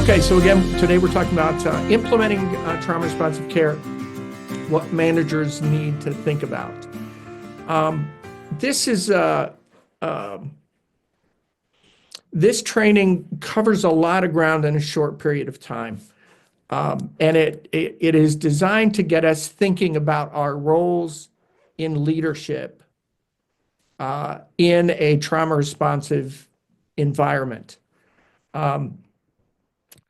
Okay, so again, today we're talking about implementing trauma responsive care, what managers need to think about. This is this training covers a lot of ground in a short period of time, and it is designed to get us thinking about our roles in leadership in a trauma responsive environment.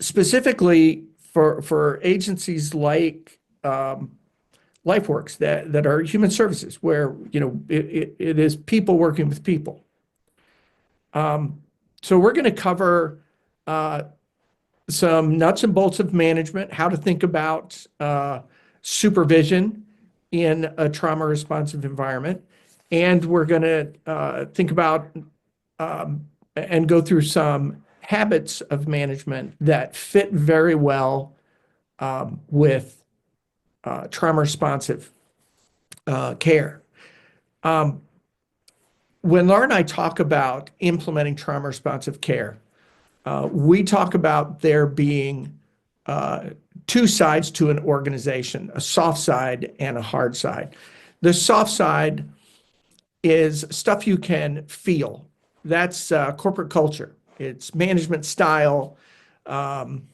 Specifically for agencies like LifeWorks that are human services, where it is people working with people. So we're going to cover some nuts and bolts of management, how to think about supervision in a trauma responsive environment, and we're going to think about and go through some habits of management that fit very well with trauma responsive care. When Laura and I talk about implementing trauma responsive care, we talk about there being two sides to an organization, a soft side and a hard side. The soft side is stuff you can feel. That's corporate culture. It's management style, and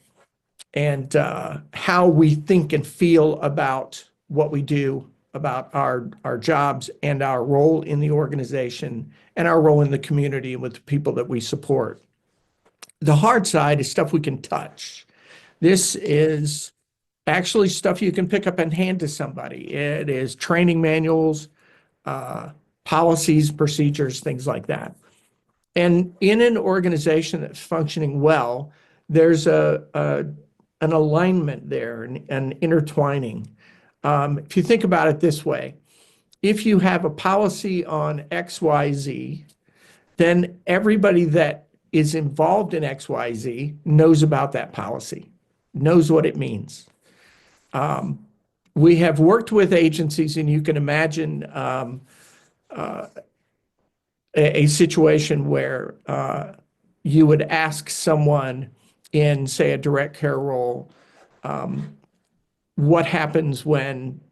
how we think and feel about what we do, about our jobs and our role in the organization and our role in the community and with the people that we support. The hard side is stuff we can touch. This is actually stuff you can pick up and hand to somebody. It is training manuals, policies, procedures, things like that. And in an organization that's functioning well, there's an alignment there, an intertwining. If you think about it this way, if you have a policy on XYZ, then everybody that is involved in XYZ knows about that policy, knows what it means. We have worked with agencies, and you can imagine a situation where you would ask someone in, say, a direct care role, what happens when,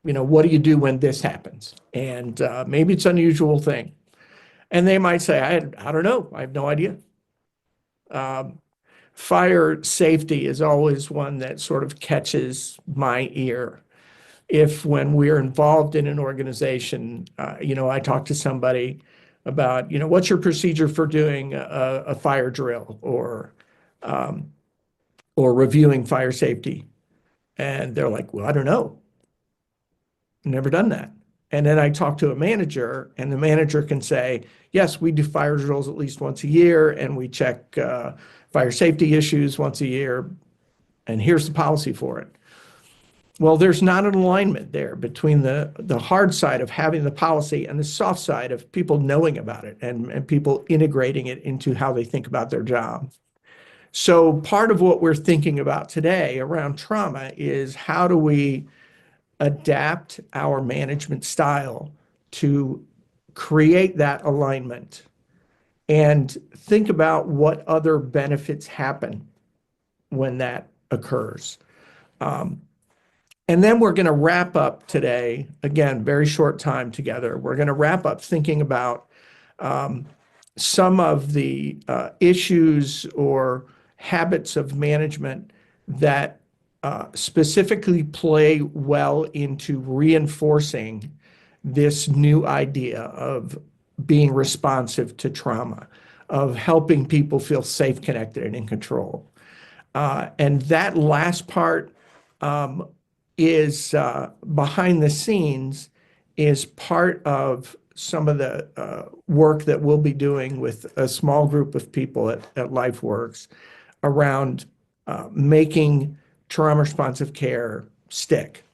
what do you do when this happens? And maybe it's an unusual thing. And they might say, I don't know, I have no idea. Fire safety is always one that sort of catches my ear. If when we're involved in an organization, I talk to somebody about, what's your procedure for doing a fire drill or reviewing fire safety? And they're like, well, I don't know. Never done that. And then I talk to a manager, and the manager can say, yes, we do fire drills at least once a year, and we check fire safety issues once a year, and here's the policy for it. Well, there's not an alignment there between the hard side of having the policy and the soft side of people knowing about it and people integrating it into how they think about their job. So part of what we're thinking about today around trauma is how do we adapt our management style to create that alignment and think about what other benefits happen when that occurs. And then we're going to wrap up today, again, very short time together. We're going to wrap up thinking about some of the issues or habits of management that specifically play well into reinforcing this new idea of being responsive to trauma, of helping people feel safe, connected, and in control. And that last part is behind the scenes, is part of some of the work that we'll be doing with a small group of people at LifeWorks around making trauma responsive care stick.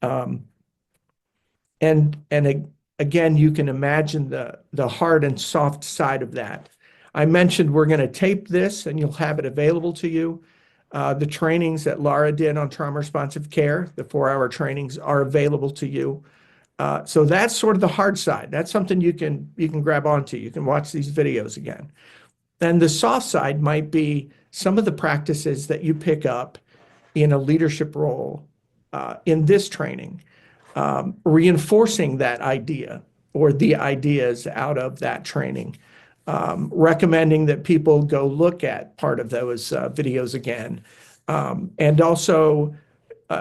And again, you can imagine the hard and soft side of that. I mentioned we're going to tape this, and you'll have it available to you. The trainings that Laura did on trauma responsive care, the 4-hour trainings, are available to you. So that's sort of the hard side. That's something you can grab onto. You can watch these videos again. And the soft side might be some of the practices that you pick up in a leadership role in this training, reinforcing that idea or the ideas out of that training, recommending that people go look at part of those videos again, and also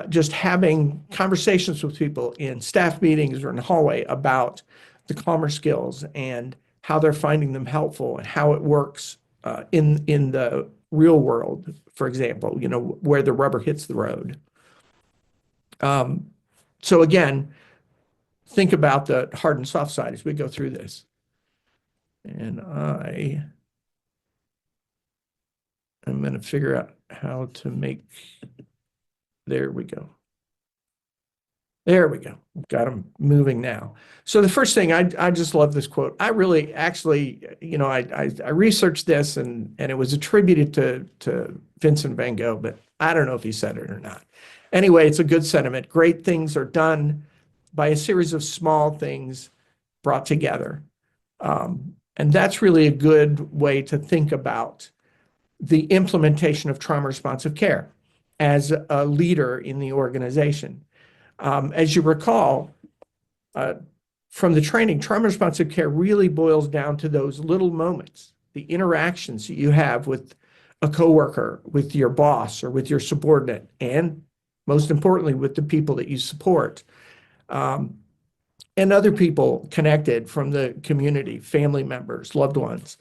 just having conversations with people in staff meetings or in the hallway about the calmer skills and how they're finding them helpful and how it works in the real world, for example, where the rubber hits the road. So again, think about the hard and soft side as we go through this. And I'm going to figure out how to make, there we go. There we go. Got them moving now. So the first thing, I just love this quote. I really actually, I researched this and it was attributed to Vincent van Gogh, but I don't know if he said it or not. Anyway, it's a good sentiment. Great things are done by a series of small things brought together. And that's really a good way to think about the implementation of trauma responsive care as a leader in the organization. As you recall, from the training, trauma responsive care really boils down to those little moments, the interactions that you have with a coworker, with your boss, or with your subordinate, and most importantly, with the people that you support, and other people connected from the community, family members, loved ones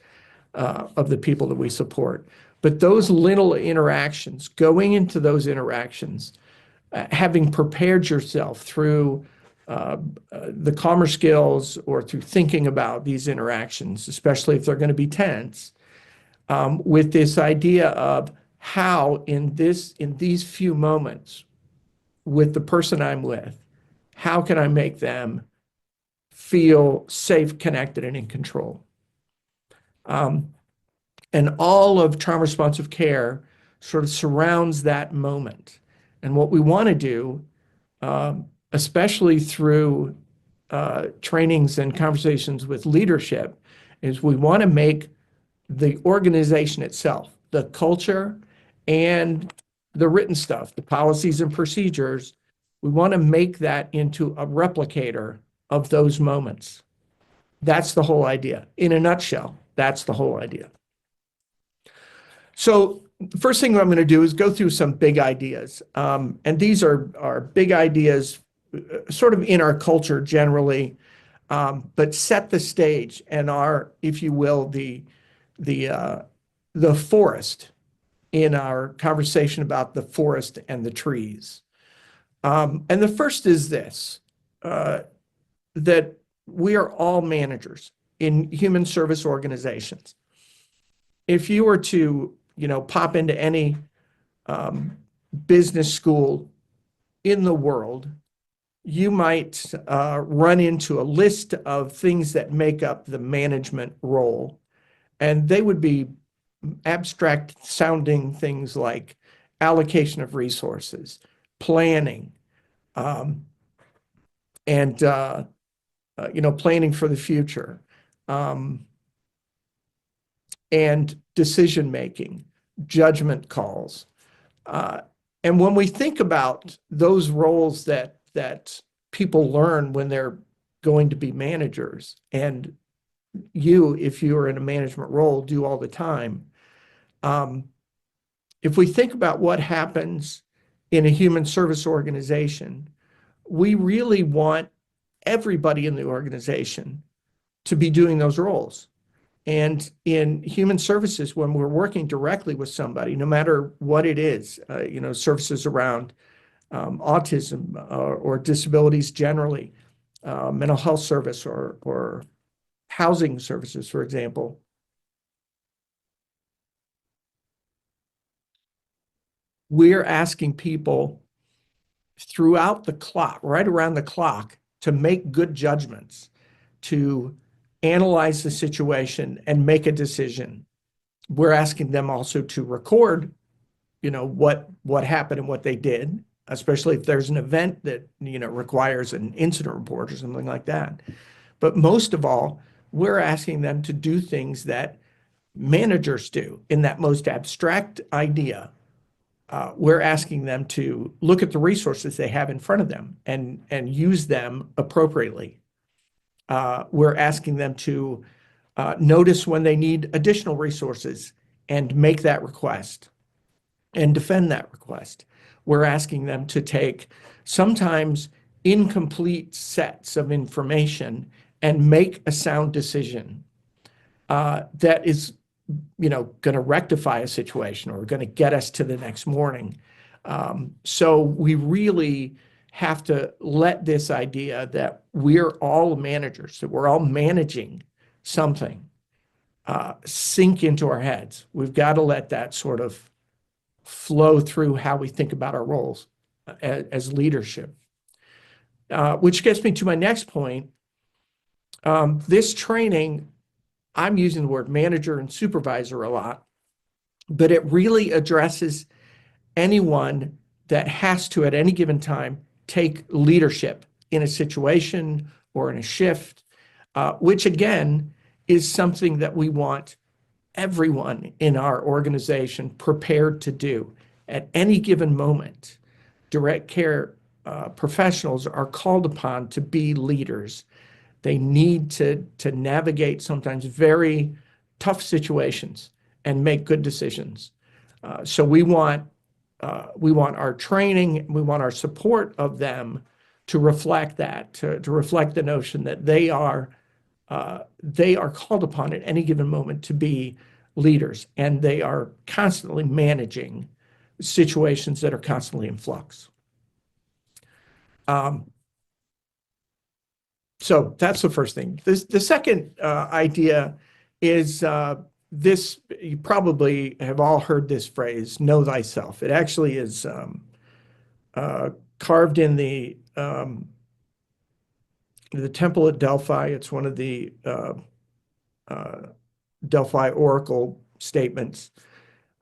of the people that we support. But those little interactions, going into those interactions, having prepared yourself through the calmer skills or through thinking about these interactions, especially if they're going to be tense, with this idea of how in these few moments with the person I'm with, how can I make them feel safe, connected, and in control? And all of trauma responsive care sort of surrounds that moment. And what we want to do, especially through trainings and conversations with leadership, is we want to make the organization itself, the culture and the written stuff, the policies and procedures, we want to make that into a replicator of those moments. That's the whole idea. In a nutshell, that's the whole idea. So the first thing I'm going to do is go through some big ideas. And these are big ideas sort of in our culture generally, but set the stage and are, if you will, the forest in our conversation about the forest and the trees. And the first is this, that we are all managers in human service organizations. If you were to, pop into any business school in the world, you might run into a list of things that make up the management role. And they would be abstract sounding things like allocation of resources, planning, and planning for the future, and decision making, judgment calls. And when we think about those roles that people learn when they're going to be managers, and you, if you're in a management role, do all the time. If we think about what happens in a human service organization, we really want everybody in the organization to be doing those roles. And in human services, when we're working directly with somebody, no matter what it is, services around autism or disabilities generally, mental health service or housing services, for example, we're asking people throughout the clock, right around the clock, to make good judgments, to analyze the situation and make a decision. We're asking them also to record, what happened and what they did, especially if there's an event that, requires an incident report or something like that. But most of all, we're asking them to do things that managers do in that most abstract idea. We're asking them to look at the resources they have in front of them and use them appropriately. We're asking them to notice when they need additional resources and make that request and defend that request. We're asking them to take sometimes incomplete sets of information and make a sound decision that is, going to rectify a situation or going to get us to the next morning. So we really have to let this idea that we're all managers, that we're all managing something, sink into our heads. We've got to let that sort of flow through how we think about our roles as leadership. Which gets me to my next point. This training, I'm using the word manager and supervisor a lot, but it really addresses anyone that has to, at any given time, take leadership in a situation or in a shift, which again is something that we want everyone in our organization prepared to do at any given moment. Direct care professionals are called upon to be leaders. They need to navigate sometimes very tough situations and make good decisions. So we want our training, we want our support of them to reflect that, to reflect the notion that they are called upon at any given moment to be leaders, and they are constantly managing situations that are constantly in flux. So that's the first thing. The second idea is this. You probably have all heard this phrase, "Know thyself." It actually is carved in the temple at Delphi. It's one of the Delphi Oracle statements,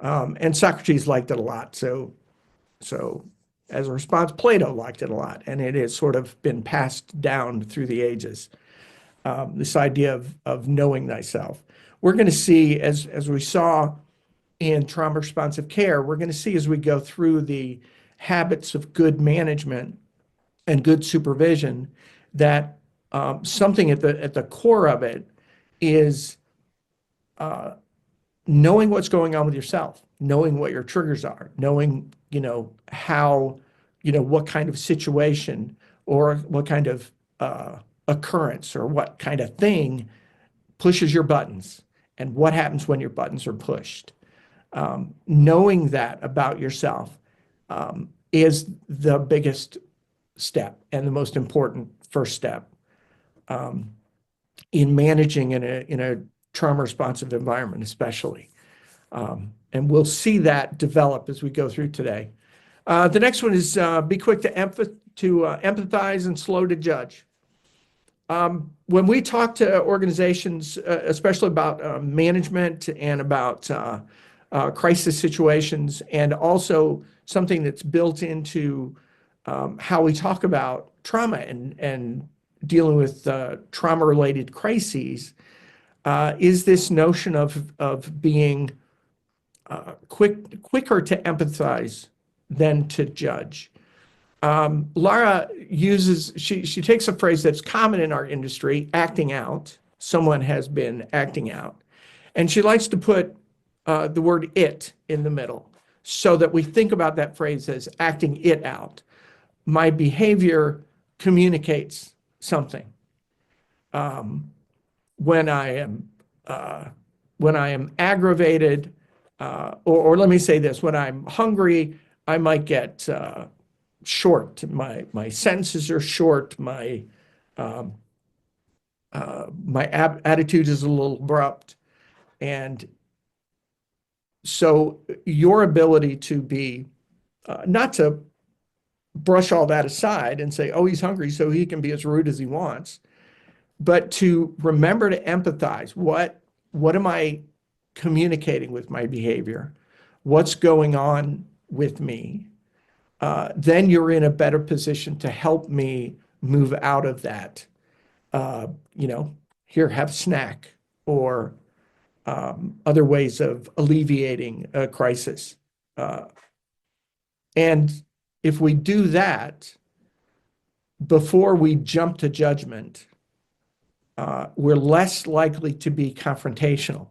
and Socrates liked it a lot. So as a response, Plato liked it a lot, and it has sort of been passed down through the ages. This idea of knowing thyself. We're going to see, as we saw in trauma responsive care, we're going to see as we go through the habits of good management and good supervision that something at the core of it is knowing what's going on with yourself, knowing what your triggers are, knowing, how, what kind of situation or what kind of occurrence or what kind of thing pushes your buttons and what happens when your buttons are pushed. Knowing that about yourself is the biggest step and the most important first step in managing in a trauma responsive environment, especially. And we'll see that develop as we go through today. The next one is be quick to empathize and slow to judge. When we talk to organizations, especially about management and about crisis situations, and also something that's built into how we talk about trauma and dealing with trauma-related crises, is this notion of being quicker to empathize than to judge. Lara she takes a phrase that's common in our industry, acting out. Someone has been acting out. And she likes to put the word it in the middle so that we think about that phrase as acting it out. My behavior communicates something. When I am aggravated, or let me say this, when I'm hungry, I might get short. My sentences are short. My attitude is a little abrupt, and so your ability to be not to brush all that aside and say, "Oh, he's hungry, so he can be as rude as he wants," but to remember to empathize. What am I communicating with my behavior? What's going on with me? Then you're in a better position to help me move out of that. Here, have a snack, or other ways of alleviating a crisis. Uh, and if we do that before we jump to judgment, we're less likely to be confrontational,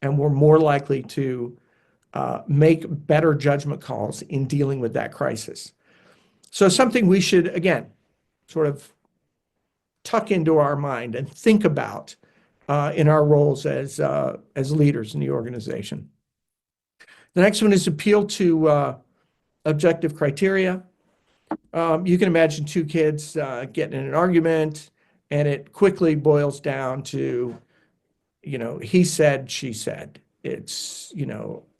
and we're more likely to make better judgment calls in dealing with that crisis. So something we should, again, sort of tuck into our mind and think about in our roles as leaders in the organization. The next one is appeal to objective criteria. You can imagine two kids getting in an argument, and it quickly boils down to, he said, she said. It's,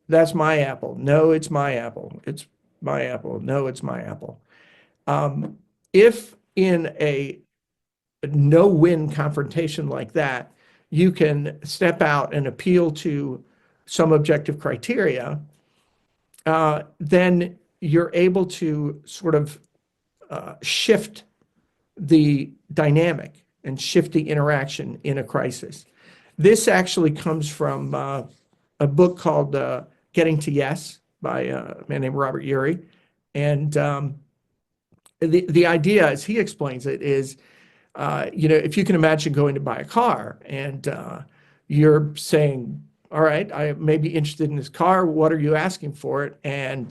that's my apple. No, it's my apple. It's my apple. No, it's my apple. If in a no-win confrontation like that, you can step out and appeal to some objective criteria, then you're able to sort of shift the dynamic and shift the interaction in a crisis. This actually comes from a book called Getting to Yes by a man named Robert Urey. And the idea, as he explains it, is, if you can imagine going to buy a car and you're saying, all right, I may be interested in this car. What are you asking for it? And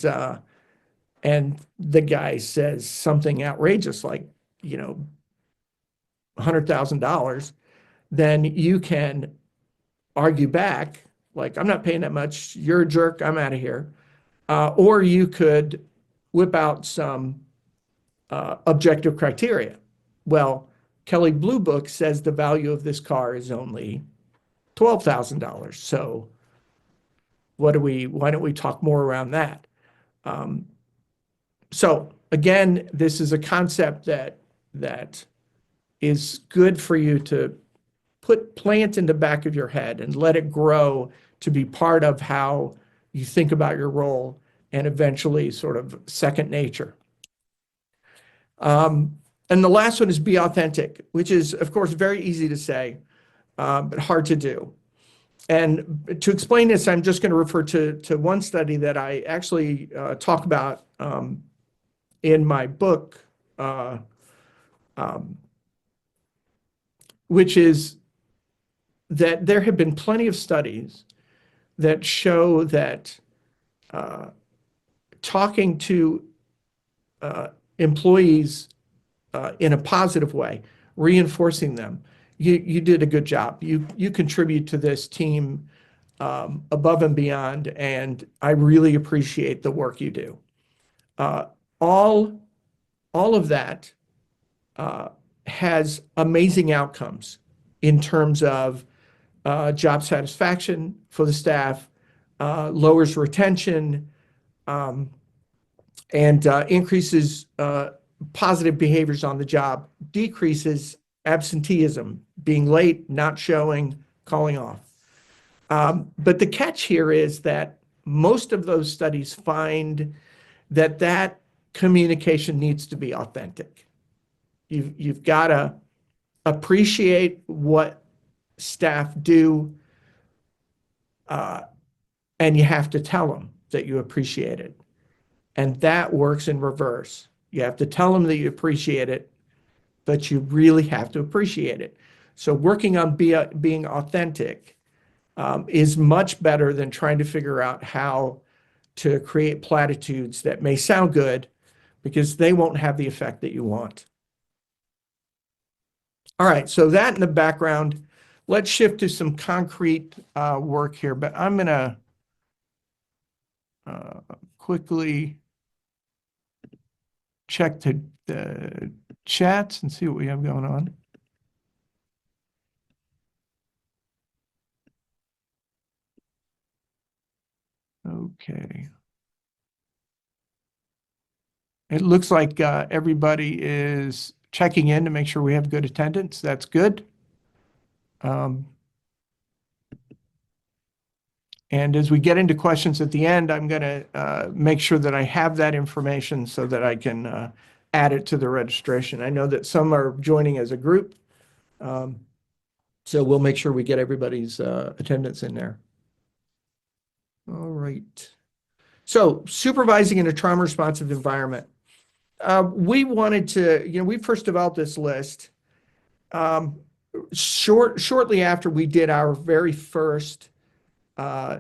the guy says something outrageous like, $100,000, then you can argue back, like, I'm not paying that much. You're a jerk. I'm out of here. Or you could whip out some objective criteria. Well, Kelley Blue Book says the value of this car is only $12,000. So why don't we talk more around that? So again, this is a concept that is good for you to plant in the back of your head and let it grow to be part of how you think about your role and eventually sort of second nature. And the last one is be authentic, which is, of course, very easy to say, but hard to do. And to explain this, I'm just going to refer to one study that I actually talk about in my book, which is that there have been plenty of studies that show that talking to employees in a positive way, reinforcing them, you did a good job. You contribute to this team above and beyond, and I really appreciate the work you do. All of that has amazing outcomes in terms of job satisfaction for the staff, lowers retention, and increases positive behaviors on the job, decreases absenteeism, being late, not showing, calling off. But the catch here is that most of those studies find that communication needs to be authentic. You've got to appreciate what staff do, and you have to tell them that you appreciate it. And that works in reverse. You have to tell them that you appreciate it, but you really have to appreciate it. So working on being authentic is much better than trying to figure out how to create platitudes that may sound good because they won't have the effect that you want. All right, so that in the background, let's shift to some concrete work here, but I'm going to quickly check the chats and see what we have going on. Okay. It looks like everybody is checking in to make sure we have good attendance. That's good. And as we get into questions at the end, I'm going to make sure that I have that information so that I can add it to the registration. I know that some are joining as a group. So we'll make sure we get everybody's attendance in there. All right. So supervising in a trauma responsive environment. We wanted to, we first developed this list um, shortly after we did our very first uh,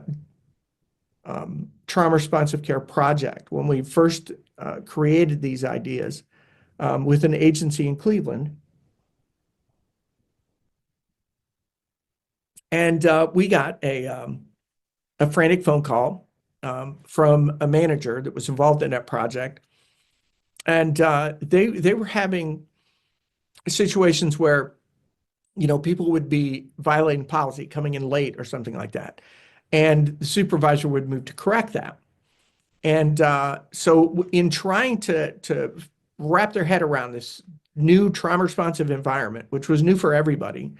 trauma responsive care project, when we first created these ideas with an agency in Cleveland. And we got a frantic phone call from a manager that was involved in that project. And they were having situations where, people would be violating policy, coming in late or something like that. And the supervisor would move to correct that. And so in trying to wrap their head around this new trauma responsive environment, which was new for everybody,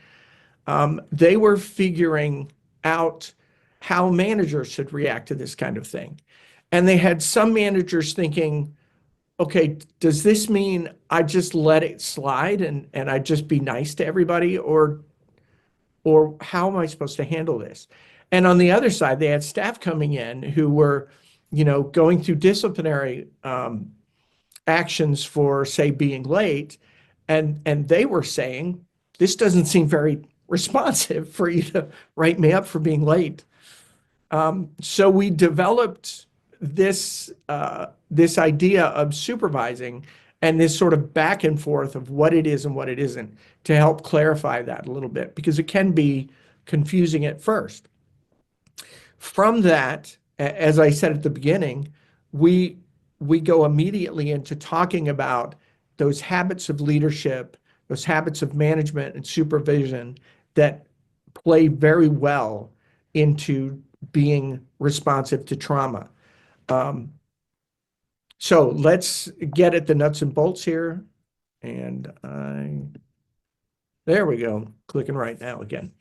they were figuring out how managers should react to this kind of thing. And they had some managers thinking, okay, does this mean I just let it slide and I just be nice to everybody, or how am I supposed to handle this? And on the other side, they had staff coming in who were, going through disciplinary actions for, say, being late, and they were saying, this doesn't seem very responsive for you to write me up for being late. So we developed this idea of supervising and this sort of back and forth of what it is and what it isn't, to help clarify that a little bit, because it can be confusing at first. From that, as I said at the beginning, we we go immediately into talking about those habits of leadership, those habits of management and supervision that play very well into being responsive to trauma. Um, so let's get at the nuts and bolts here. And there we go, clicking right now again.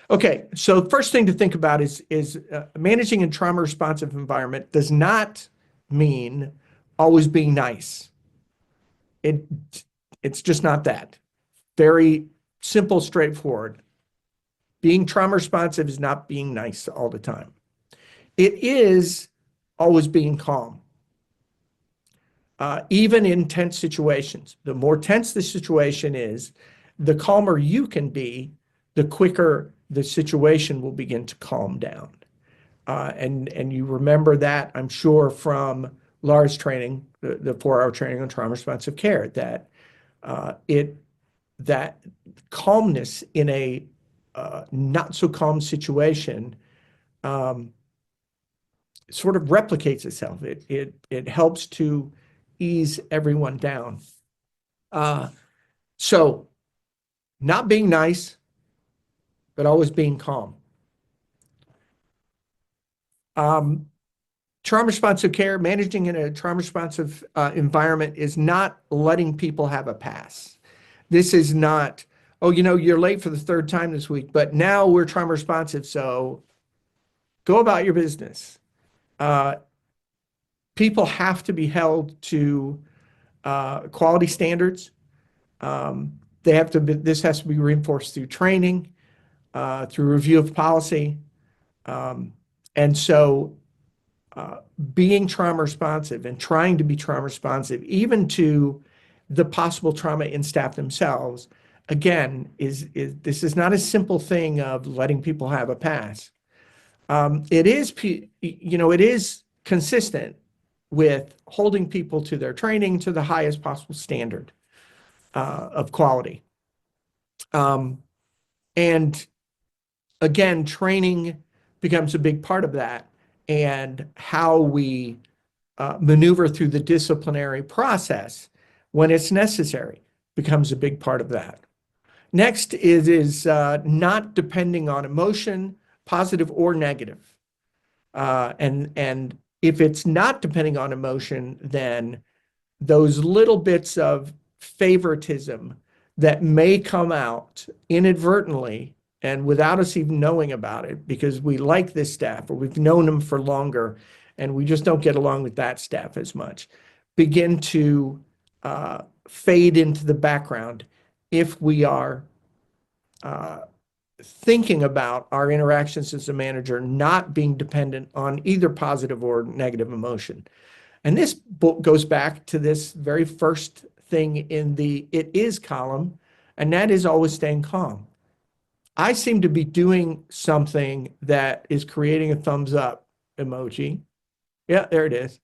Okay, so first thing to think about is managing a trauma responsive environment does not mean always being nice. It it's just not that. Very simple, straightforward. Being trauma responsive is not being nice all the time. It is always being calm. Even in tense situations. The more tense the situation is, the calmer you can be, the quicker the situation will begin to calm down. And you remember that, I'm sure, from Laura's training, the 4-hour training on trauma responsive care, that that calmness in a not so calm situation sort of replicates itself. It helps to ease everyone down. So not being nice, but always being calm. Trauma responsive care, managing in a trauma responsive environment is not letting people have a pass. This is not, oh, you're late for the third time this week, but now we're trauma responsive, so go about your business. People have to be held to quality standards. They have to be, this has to be reinforced through training, through review of policy. And so being trauma responsive and trying to be trauma responsive, even to the possible trauma in staff themselves, again, this is not a simple thing of letting people have a pass. It is, it is consistent with holding people to their training to the highest possible standard of quality. And again, training becomes a big part of that, and how we maneuver through the disciplinary process when it's necessary becomes a big part of that. Next is not depending on emotion, positive or negative. And if it's not depending on emotion, then those little bits of favoritism that may come out inadvertently and without us even knowing about it, because we like this staff or we've known them for longer and we just don't get along with that staff as much, begin to fade into the background if we are thinking about our interactions as a manager not being dependent on either positive or negative emotion. And this book goes back to this very first thing in the "it is" column, and that is always staying calm. I seem to be doing something that is creating a thumbs up emoji. Yeah, there it is.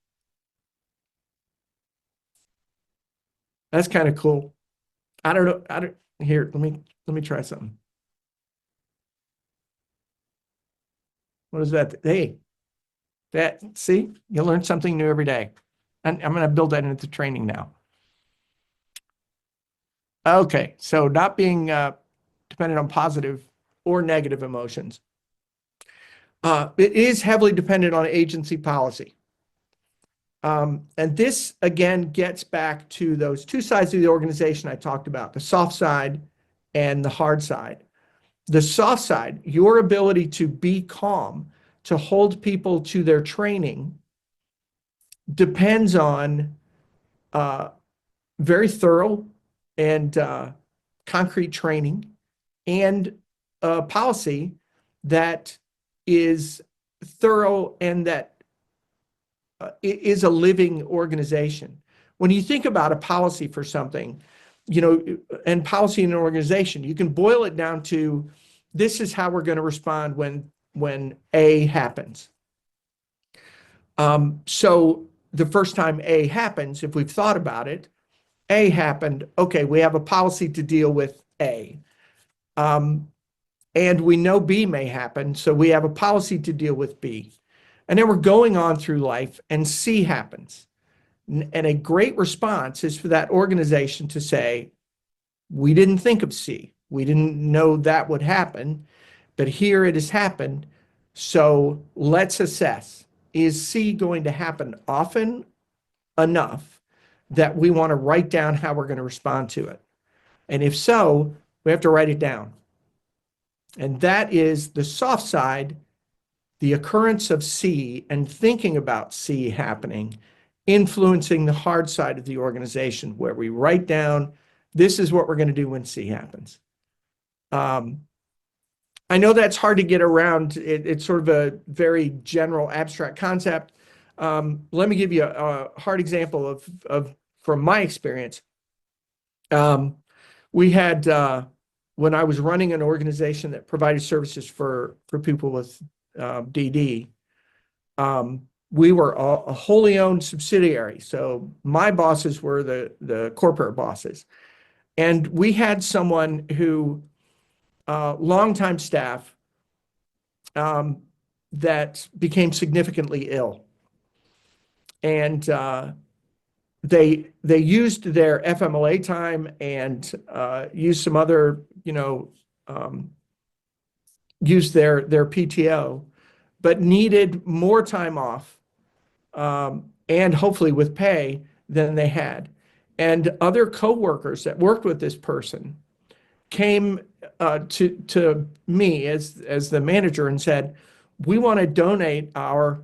That's kind of cool. I don't know. I don't here, let me try something. What is that? Hey, that see, you learn something new every day. And I'm going to build that into training now. Okay, so not being dependent on positive or negative emotions. It is heavily dependent on agency policy. And this again gets back to those two sides of the organization I talked about, the soft side and the hard side. The soft side, your ability to be calm, to hold people to their training, depends on uh, very thorough and concrete training and a policy that is thorough and that is a living organization. When you think about a policy for something, and policy in an organization, you can boil it down to this is how we're going to respond when A happens. So the first time A happens, if we've thought about it, A happened. Okay, we have a policy to deal with A. And we know B may happen, so we have a policy to deal with B. And then we're going on through life and C happens. And a great response is for that organization to say, we didn't think of C. We didn't know that would happen, but here it has happened. So let's assess, is C going to happen often enough that we want to write down how we're going to respond to it? And if so, we have to write it down. And that is the soft side, the occurrence of C and thinking about C happening, influencing the hard side of the organization where we write down, this is what we're going to do when C happens. I know that's hard to get around. It's sort of a very general abstract concept. Let me give you a hard example of from my experience. We had, when I was running an organization that provided services for people with DD, we were a wholly owned subsidiary. So my bosses were the corporate bosses. And we had someone who, longtime staff, that became significantly ill. And they used their FMLA time and used some other, used their PTO, but needed more time off, and hopefully with pay than they had. And other coworkers that worked with this person came to me as the manager and said, we want to donate our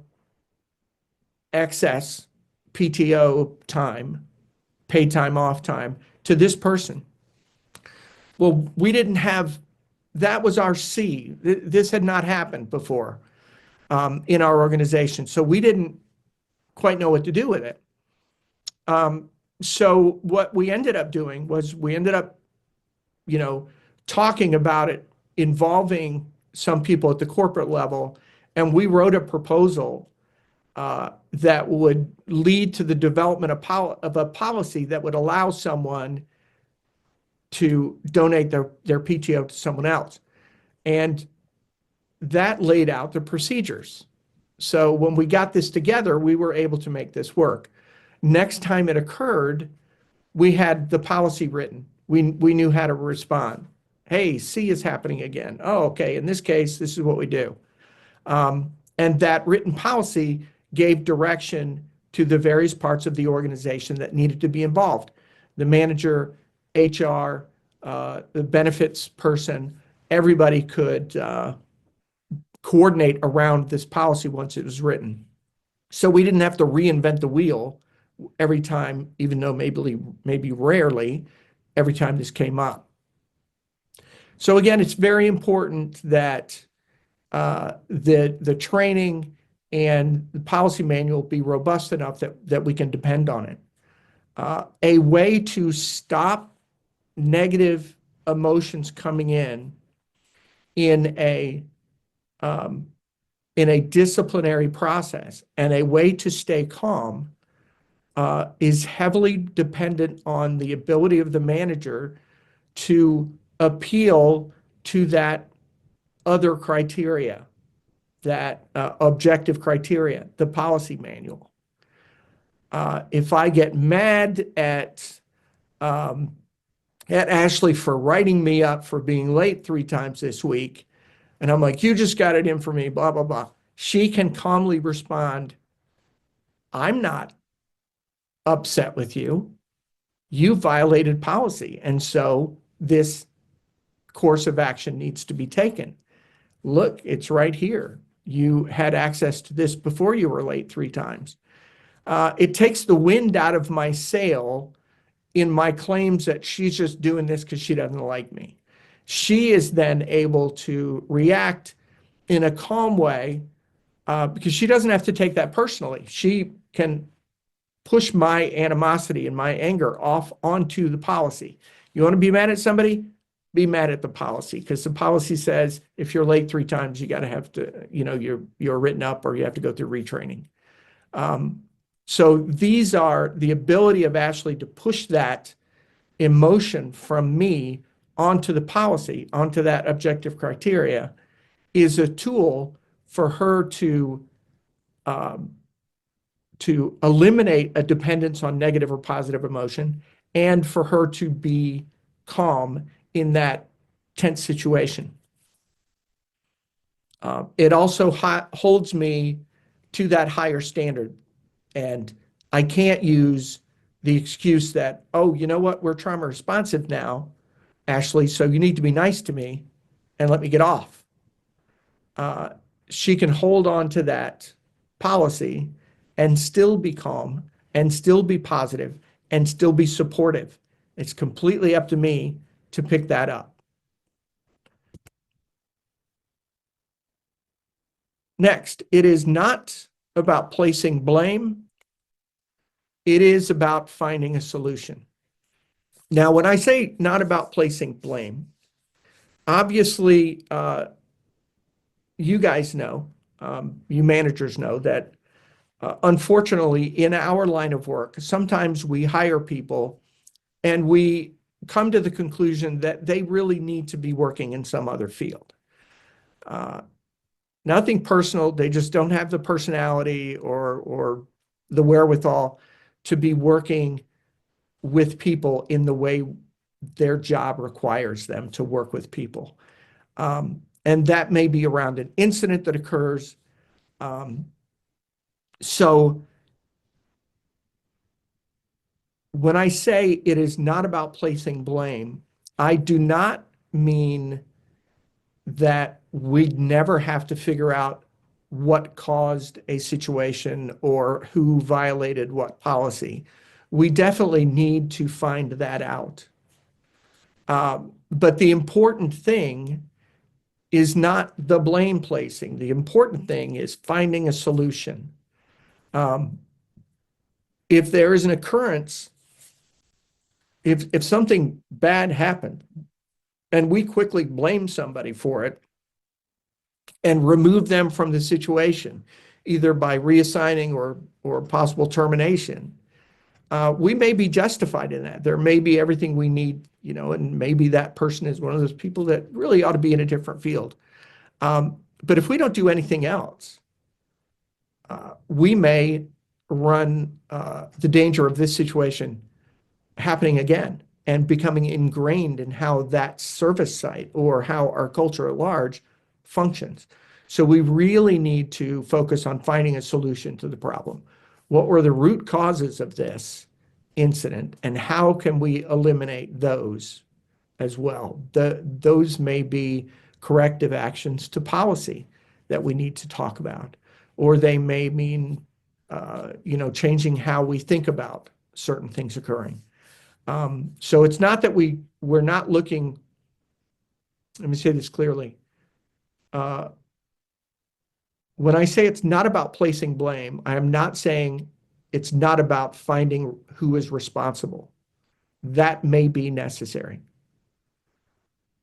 excess PTO time, paid time off time, to this person. Well, we didn't have, that was our C. This had not happened before in our organization. So we didn't quite know what to do with it. So what we ended up doing was we ended up, talking about it, involving some people at the corporate level, and we wrote a proposal that would lead to the development of a policy that would allow someone to donate their PTO to someone else. And that laid out the procedures. So when we got this together, we were able to make this work. Next time it occurred, we had the policy written. We knew how to respond. Hey, C is happening again. Oh, okay. In this case, this is what we do. And that written policy gave direction to the various parts of the organization that needed to be involved. The manager, HR, the benefits person, everybody could coordinate around this policy once it was written. So we didn't have to reinvent the wheel every time, even though maybe rarely, every time this came up. So again, it's very important that the training and the policy manual be robust enough that we can depend on it. A way to stop negative emotions coming in a um, in a disciplinary process, and a way to stay calm is heavily dependent on the ability of the manager to appeal to that other criteria, that objective criteria, the policy manual. If I get mad um, at Ashley for writing me up for being late 3 times this week, and I'm like, you just got it in for me, blah, blah, blah. She can calmly respond, I'm not upset with you. You violated policy. And so this course of action needs to be taken. Look, it's right here. You had access to this before you were late 3 times. It takes the wind out of my sail in my claims that she's just doing this because she doesn't like me. She is then able to react in a calm way because she doesn't have to take that personally. She can push my animosity and my anger off onto the policy. You want to be mad at somebody? Be mad at the policy, because the policy says if you're late 3 times, you got to have to, you're written up or you have to go through retraining. So these are the ability of Ashley to push that emotion from me onto the policy, onto that objective criteria, is a tool for her um, to eliminate a dependence on negative or positive emotion, and for her to be calm in that tense situation. It also holds me to that higher standard. And I can't use the excuse that, oh, you know what, we're trauma responsive now, Ashley, so you need to be nice to me and let me get off. She can hold on to that policy and still be calm and still be positive and still be supportive. It's completely up to me to pick that up. Next, it is not about placing blame. It is about finding a solution. Now, when I say not about placing blame, obviously, you guys know, you managers know that unfortunately, in our line of work, sometimes we hire people and we come to the conclusion that they really need to be working in some other field. Nothing personal, they just don't have the personality or the wherewithal to be working with people in the way their job requires them to work with people. And that may be around an incident that occurs. So when I say it is not about placing blame, I do not mean that we'd never have to figure out what caused a situation or who violated what policy. We definitely need to find that out. But the important thing is not the blame placing. The important thing is finding a solution. If there is an occurrence, if something bad happened and we quickly blame somebody for it and remove them from the situation, either by reassigning or possible termination, we may be justified in that. There may be everything we need, and maybe that person is one of those people that really ought to be in a different field. But if we don't do anything else, we may run the danger of this situation happening again and becoming ingrained in how that service site or how our culture at large functions. So we really need to focus on finding a solution to the problem. What were the root causes of this incident, and how can we eliminate those as well? Those may be corrective actions to that we need to talk about, or they may mean changing how we think about certain things occurring. So it's not that we're not looking let me say this clearly. Uh, when I say it's not about placing blame, I am not saying it's not about finding who is responsible. That may be necessary,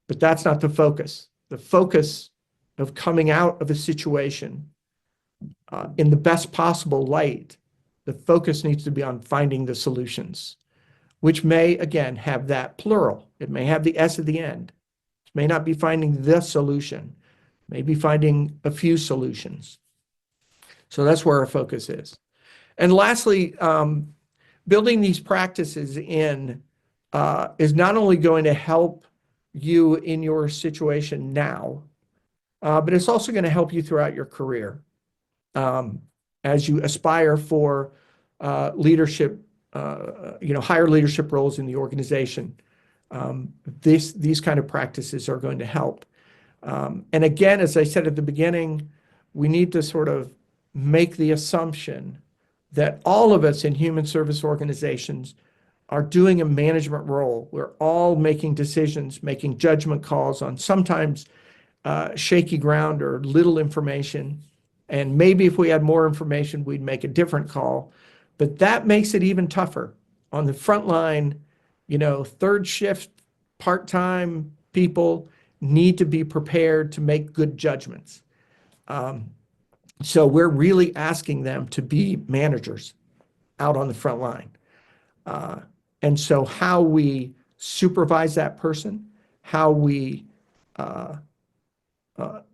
but that's not the focus. The focus of coming out of a situation in the best possible light, the focus needs to be on finding the solutions, which may, again, have that plural. It may have the S at the end. It may not be finding the solution, maybe finding a few solutions. So that's where our focus is. And lastly, building these practices in is not only going to help you in your situation now, but it's also going to help you throughout your career as you aspire for leadership, higher leadership roles in the organization. These kind of practices are going to help. And again, as I said at the beginning, we need to sort of make the assumption that all of us in human service organizations are doing a management role. We're all making decisions, making judgment calls on sometimes shaky ground or little information. And maybe if we had more information, we'd make a different call. But that makes it even tougher. On the front line, third shift, part-time people need to be prepared to make good judgments. So we're really asking them to be managers out on the front line. And so how we supervise that person, how we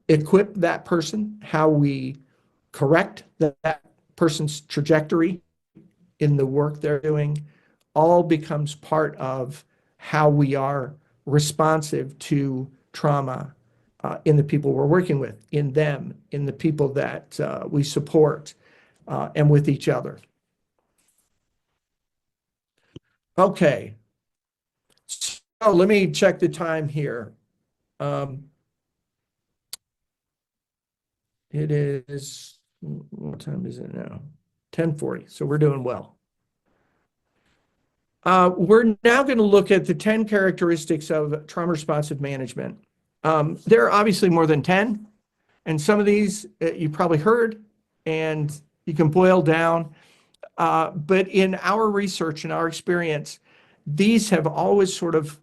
equip that person, how we correct that person's trajectory in the work they're doing, all becomes part of how we are responsive to trauma in the people we're working with, in them, in the people that we support, and with each other. Okay, so let me check the time here. It is, what time is it now? 10:40, so we're doing well. We're now going to look at the 10 characteristics of trauma responsive management. There are obviously more than 10, and some of these you probably heard, and you can boil down. But in our research and our experience, these have always sort of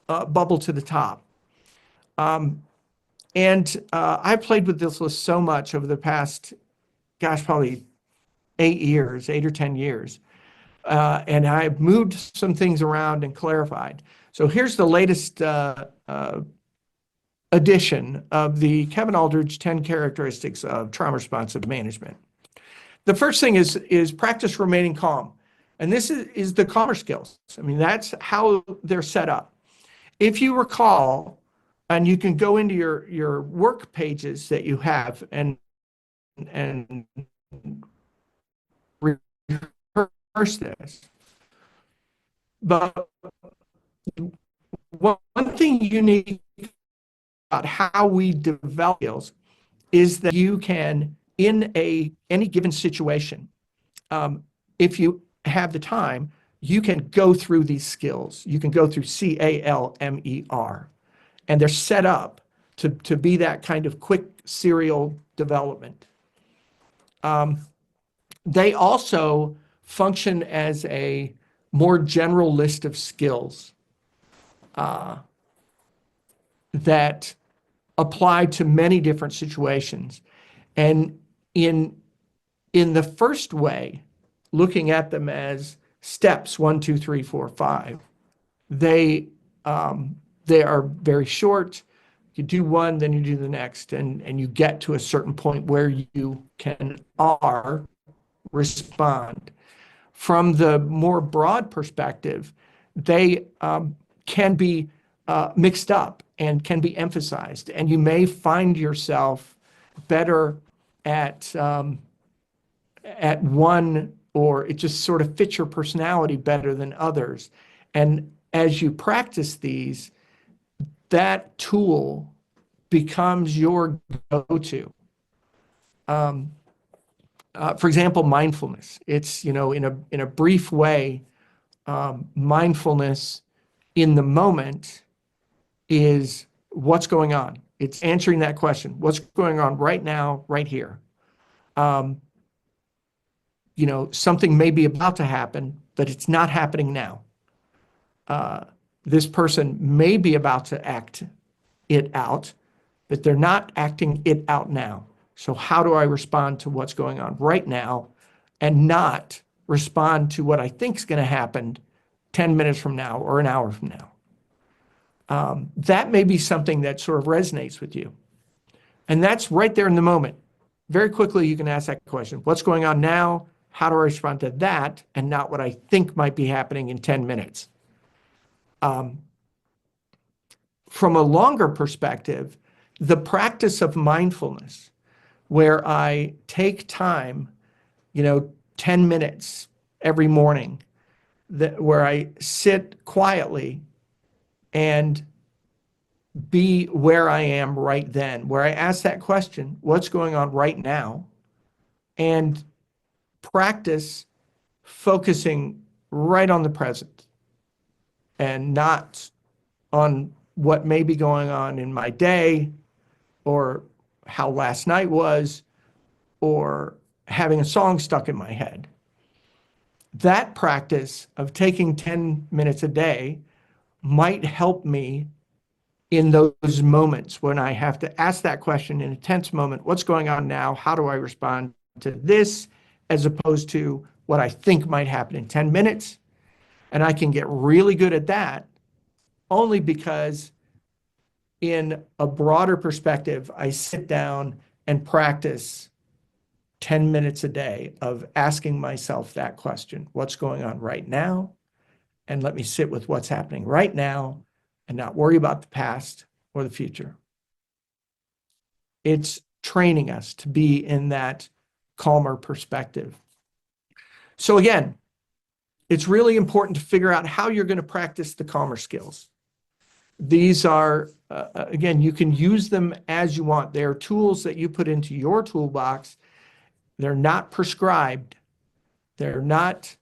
bubbled to the top. And I've played with this list so much over the past, probably 8 or 10 years. And I've moved some things around and clarified. So here's the latest edition of the Kevin Aldridge 10 characteristics of trauma responsive management. The first thing is practice remaining calm. And this is the calmer skills. I mean, that's how they're set up. If you recall, and you can go into your work pages that you have and rehearse this. But one thing unique about how we develop skills is that you can, in any given situation, if you have the time, you can go through these skills. You can go through CALMER. And they're set up to be that kind of quick serial development. They also function as a more general list of skills that apply to many different situations. And in the first way, looking at them as steps 1, 2, 3, 4, 5, they are very short. You do one, then you do the next, and you get to a certain point where you can respond. From the more broad perspective, they can be mixed up and can be emphasized, and you may find yourself better at one, or it just sort of fits your personality better than others. And as you practice these, that tool becomes your go-to. For example, mindfulness. It's, in a brief way, mindfulness in the moment is what's going on. It's answering that question. What's going on right now, right here? Um, something may be about to happen, but it's not happening now. This person may be about to act it out, but they're not acting it out now. So how do I respond to what's going on right now and not respond to what I think is going to happen 10 minutes from now or an hour from now? That may be something that sort of resonates with you. And that's right there in the moment. Very quickly, you can ask that question. What's going on now? How do I respond to that and not what I think might be happening in 10 minutes? From a longer perspective, the practice of mindfulness, where I take time, 10 minutes every morning, where I sit quietly and be where I am right then, where I ask that question, what's going on right now? And practice focusing right on the present and not on what may be going on in my day or how last night was or having a song stuck in my head. That practice of taking 10 minutes a day might help me in those moments when I have to ask that question in a tense moment, what's going on now? How do I respond to this? As opposed to what I think might happen in 10 minutes. And I can get really good at that only because in a broader perspective, I sit down and practice 10 minutes a day of asking myself that question, what's going on right now? And let me sit with what's happening right now and not worry about the past or the future. It's training us to be in that calmer perspective. So again, it's really important to figure out how you're going to practice the calmer skills. These are, again, you can use them as you want. They're tools that you put into your toolbox. They're not prescribed. They're not,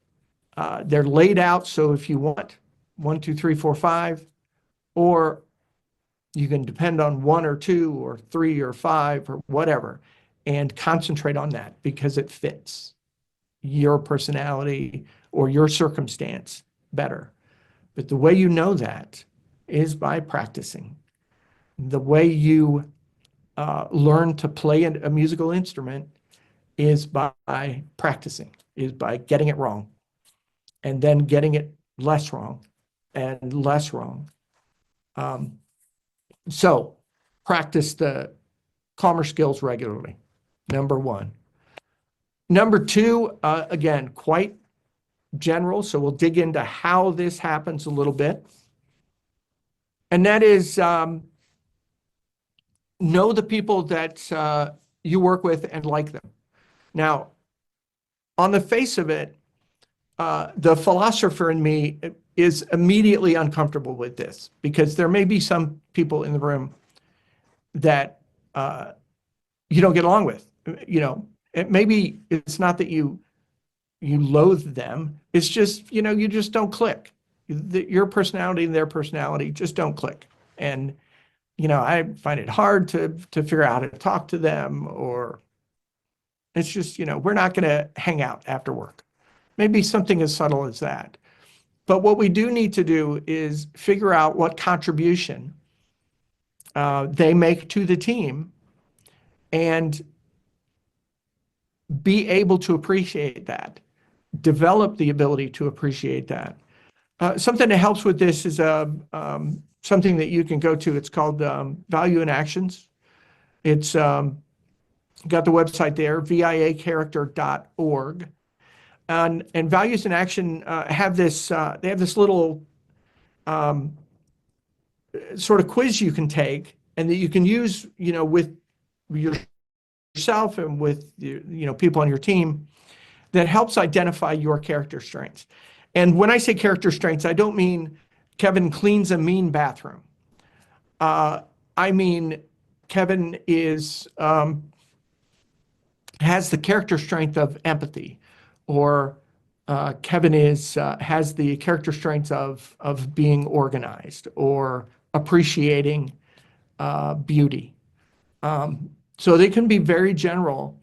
they're laid out. So if you want 1, 2, 3, 4, 5, or you can depend on 1 or 2 or 3 or 5 or whatever, and concentrate on that because it fits your personality or your circumstance better. But the way you know that is by practicing. The way you learn to play a musical instrument is by practicing, is by getting it wrong, and then getting it less wrong and less wrong. So practice the calmer skills regularly, number 1. Number 2, again, quite general, so we'll dig into how this happens a little bit. And that is know the people that you work with and like them. Now, on the face of it, the philosopher in me is immediately uncomfortable with this because there may be some people in the room that you don't get along with. Maybe it's not that you loathe them. It's just, you just don't click. Your personality and their personality just don't click. And, I find it hard to figure out how to talk to them, or it's just, we're not going to hang out after work. Maybe something as subtle as that. But what we do need to do is figure out what contribution they make to the team and be able to appreciate that, develop the ability to appreciate that. Something that helps with this is something that you can go to. It's called Value in Actions. It's got the website there, viacharacter.org. And Values in Action have this, they have this little sort of quiz you can take and that you can use, with yourself and with, people on your team that helps identify your character strengths. And when I say character strengths, I don't mean Kevin cleans a mean bathroom. I mean, Kevin has the character strength of empathy, or Kevin has the character strengths of being organized or appreciating beauty. So they can be very general,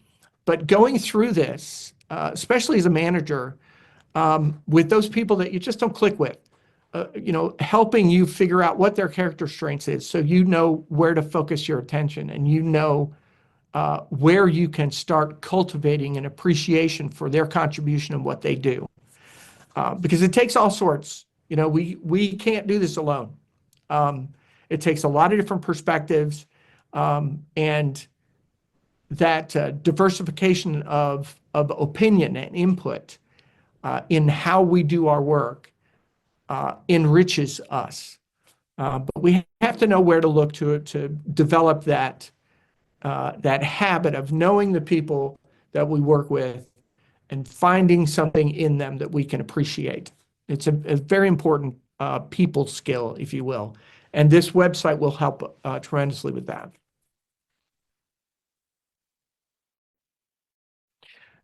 but going through this, especially as a manager, with those people that you just don't click with, helping you figure out what their character strengths is, so you know where to focus your attention, and you know where you can start cultivating an appreciation for their contribution and what they do. Because it takes all sorts. We can't do this alone. It takes a lot of different perspectives, and that diversification of opinion and input in how we do our work enriches us. But we have to know where to look to develop that habit of knowing the people that we work with and finding something in them that we can appreciate. It's a very important people skill, if you will. And this website will help tremendously with that.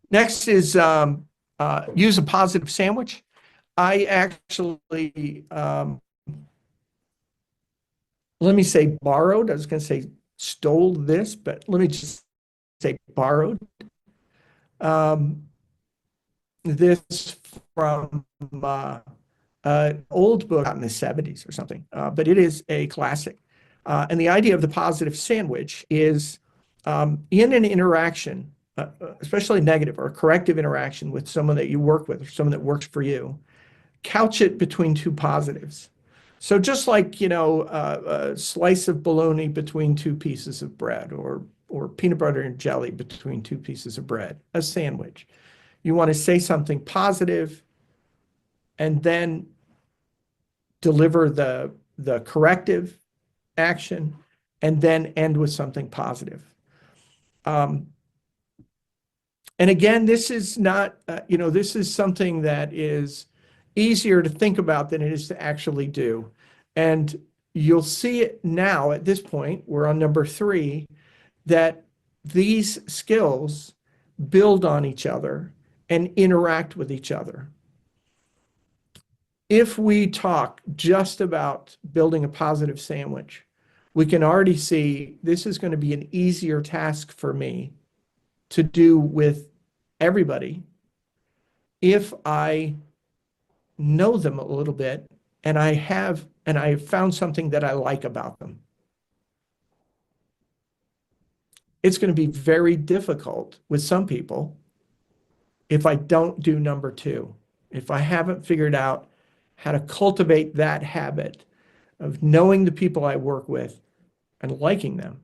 Next is use a positive sandwich. I actually, let me say borrowed. I was going to say stole this, but let me just say borrowed this from an old book out in the 70s or something, but it is a classic. And the idea of the positive sandwich is in an interaction, especially negative or corrective interaction with someone that you work with or someone that works for you, couch it between two positives. So just like, a slice of bologna between two pieces of bread, or peanut butter and jelly between two pieces of bread, a sandwich. You want to say something positive and then deliver the corrective action and then end with something positive. And again, this is not, this is something that is easier to think about than it is to actually do. And you'll see it now at this point, we're on number 3, that these skills build on each other and interact with each other. If we talk just about building a positive sandwich, we can already see this is going to be an easier task for me to do with everybody if I know them a little bit and I have found something that I like about them. It's going to be very difficult with some people if I don't do number 2, if I haven't figured out how to cultivate that habit of knowing the people I work with and liking them,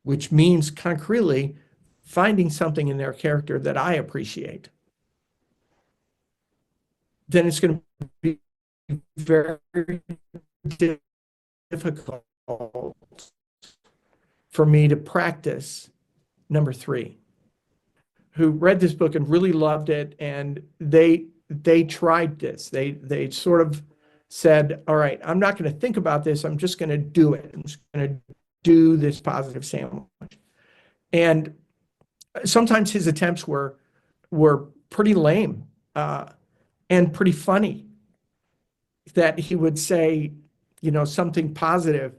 which means concretely finding something in their character that I appreciate, then it's going to be very difficult for me to practice number 3. Who read this book and really loved it, and they tried this. They sort of said, all right, I'm not going to think about this. I'm just going to do it. I'm just going to do this positive sandwich. And sometimes his attempts were pretty lame and pretty funny, that he would say, something positive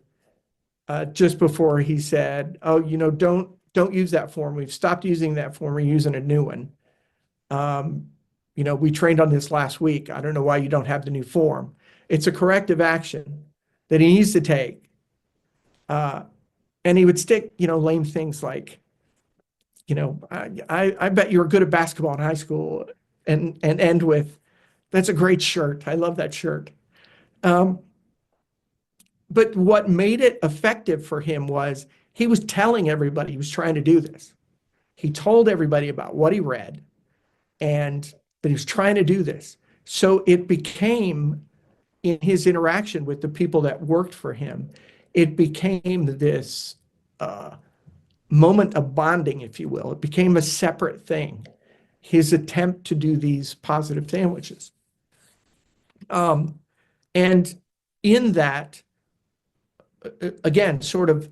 just before he said, oh, don't use that form. We've stopped using that form. We're using a new one. We trained on this last week. I don't know why you don't have the new form. It's a corrective action that he needs to take. And he would stick, lame things like, I bet you were good at basketball in high school, and end with, that's a great shirt. I love that shirt. But what made it effective for him was he was telling everybody he was trying to do this. He told everybody about what he read and that he was trying to do this. So it became, in his interaction with the people that worked for him, it became this moment of bonding, if you will. It became a separate thing, his attempt to do these positive sandwiches. And in that, again, sort of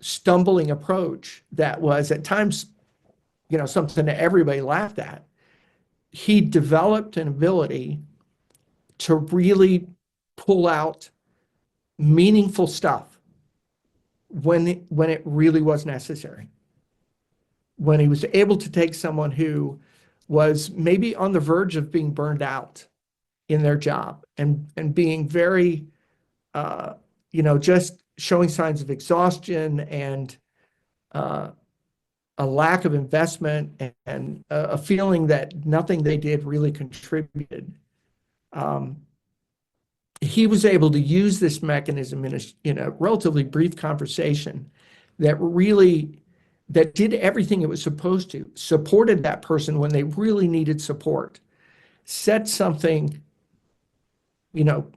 stumbling approach that was at times, something that everybody laughed at, he developed an ability to really pull out meaningful stuff when it really was necessary. When he was able to take someone who was maybe on the verge of being burned out in their job and being very, uh, just showing signs of exhaustion and uh, a lack of investment and a feeling that nothing they did really contributed. Um, he was able to use this mechanism in a relatively brief conversation that did everything it was supposed to, supported that person when they really needed support, said something, you know,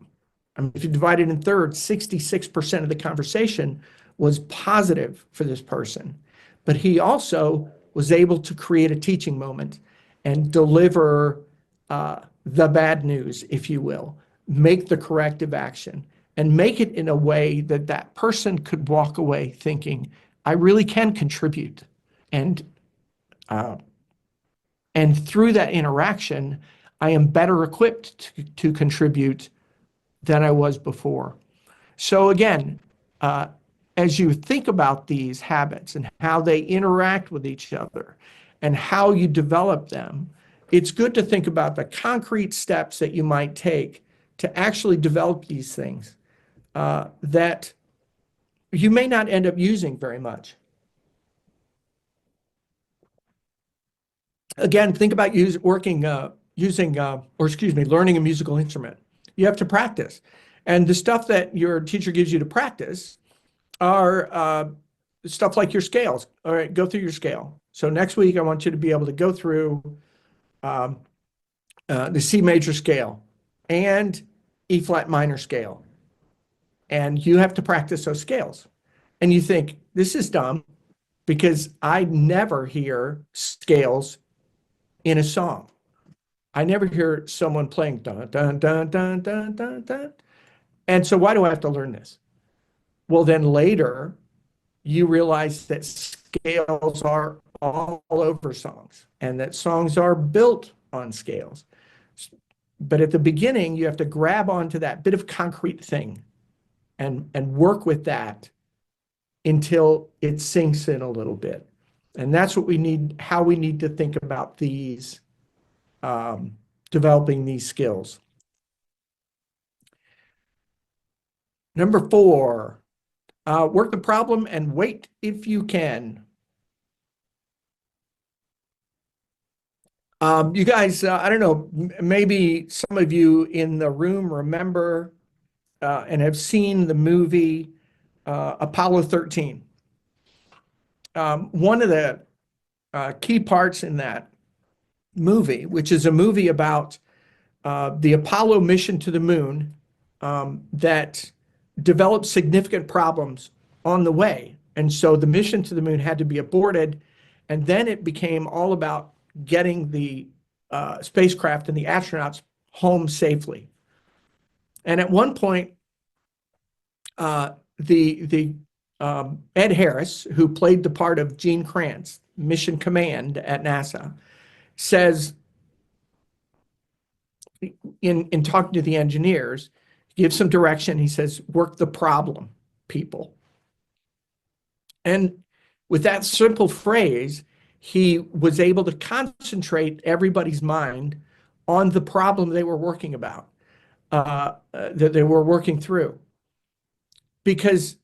I mean, if you divide it in thirds, 66% of the conversation was positive for this person. But he also was able to create a teaching moment and deliver the bad news, if you will, make the corrective action, and make it in a way that that person could walk away thinking, I really can contribute. And uh, and through that interaction, I am better equipped to contribute than I was before. So again, uh, as you think about these habits and how they interact with each other and how you develop them, it's good to think about the concrete steps that you might take to actually develop these things that you may not end up using very much. Again, think about learning a musical instrument. You have to practice. And the stuff that your teacher gives you to practice are stuff like your scales. All right, go through your scale. So next week, I want you to be able to go through um, the C major scale and E flat minor scale. And you have to practice those scales. And you think, this is dumb because I never hear scales in a song. I never hear someone playing dun, dun, dun, dun, dun, dun, dun. And so why do I have to learn this? Well, then later, you realize that scales are all over songs and that songs are built on scales. But at the beginning, you have to grab onto that bit of concrete thing and work with that until it sinks in a little bit. And that's what we need, how we need to think about these, developing these skills. Number 4, work the problem and wait if you can. You guys, I don't know, maybe some of you in the room remember and have seen the movie Apollo 13. One of the key parts in that movie, which is a movie about the Apollo mission to the moon that developed significant problems on the way. And so the mission to the moon had to be aborted. And then it became all about getting the spacecraft and the astronauts home safely. And at one point, the Ed Harris, who played the part of Gene Kranz, Mission Command at NASA, says in talking to the engineers, gives some direction. He says, work the problem, people. And with that simple phrase, he was able to concentrate everybody's mind on the problem they were working about, that they were working through. Because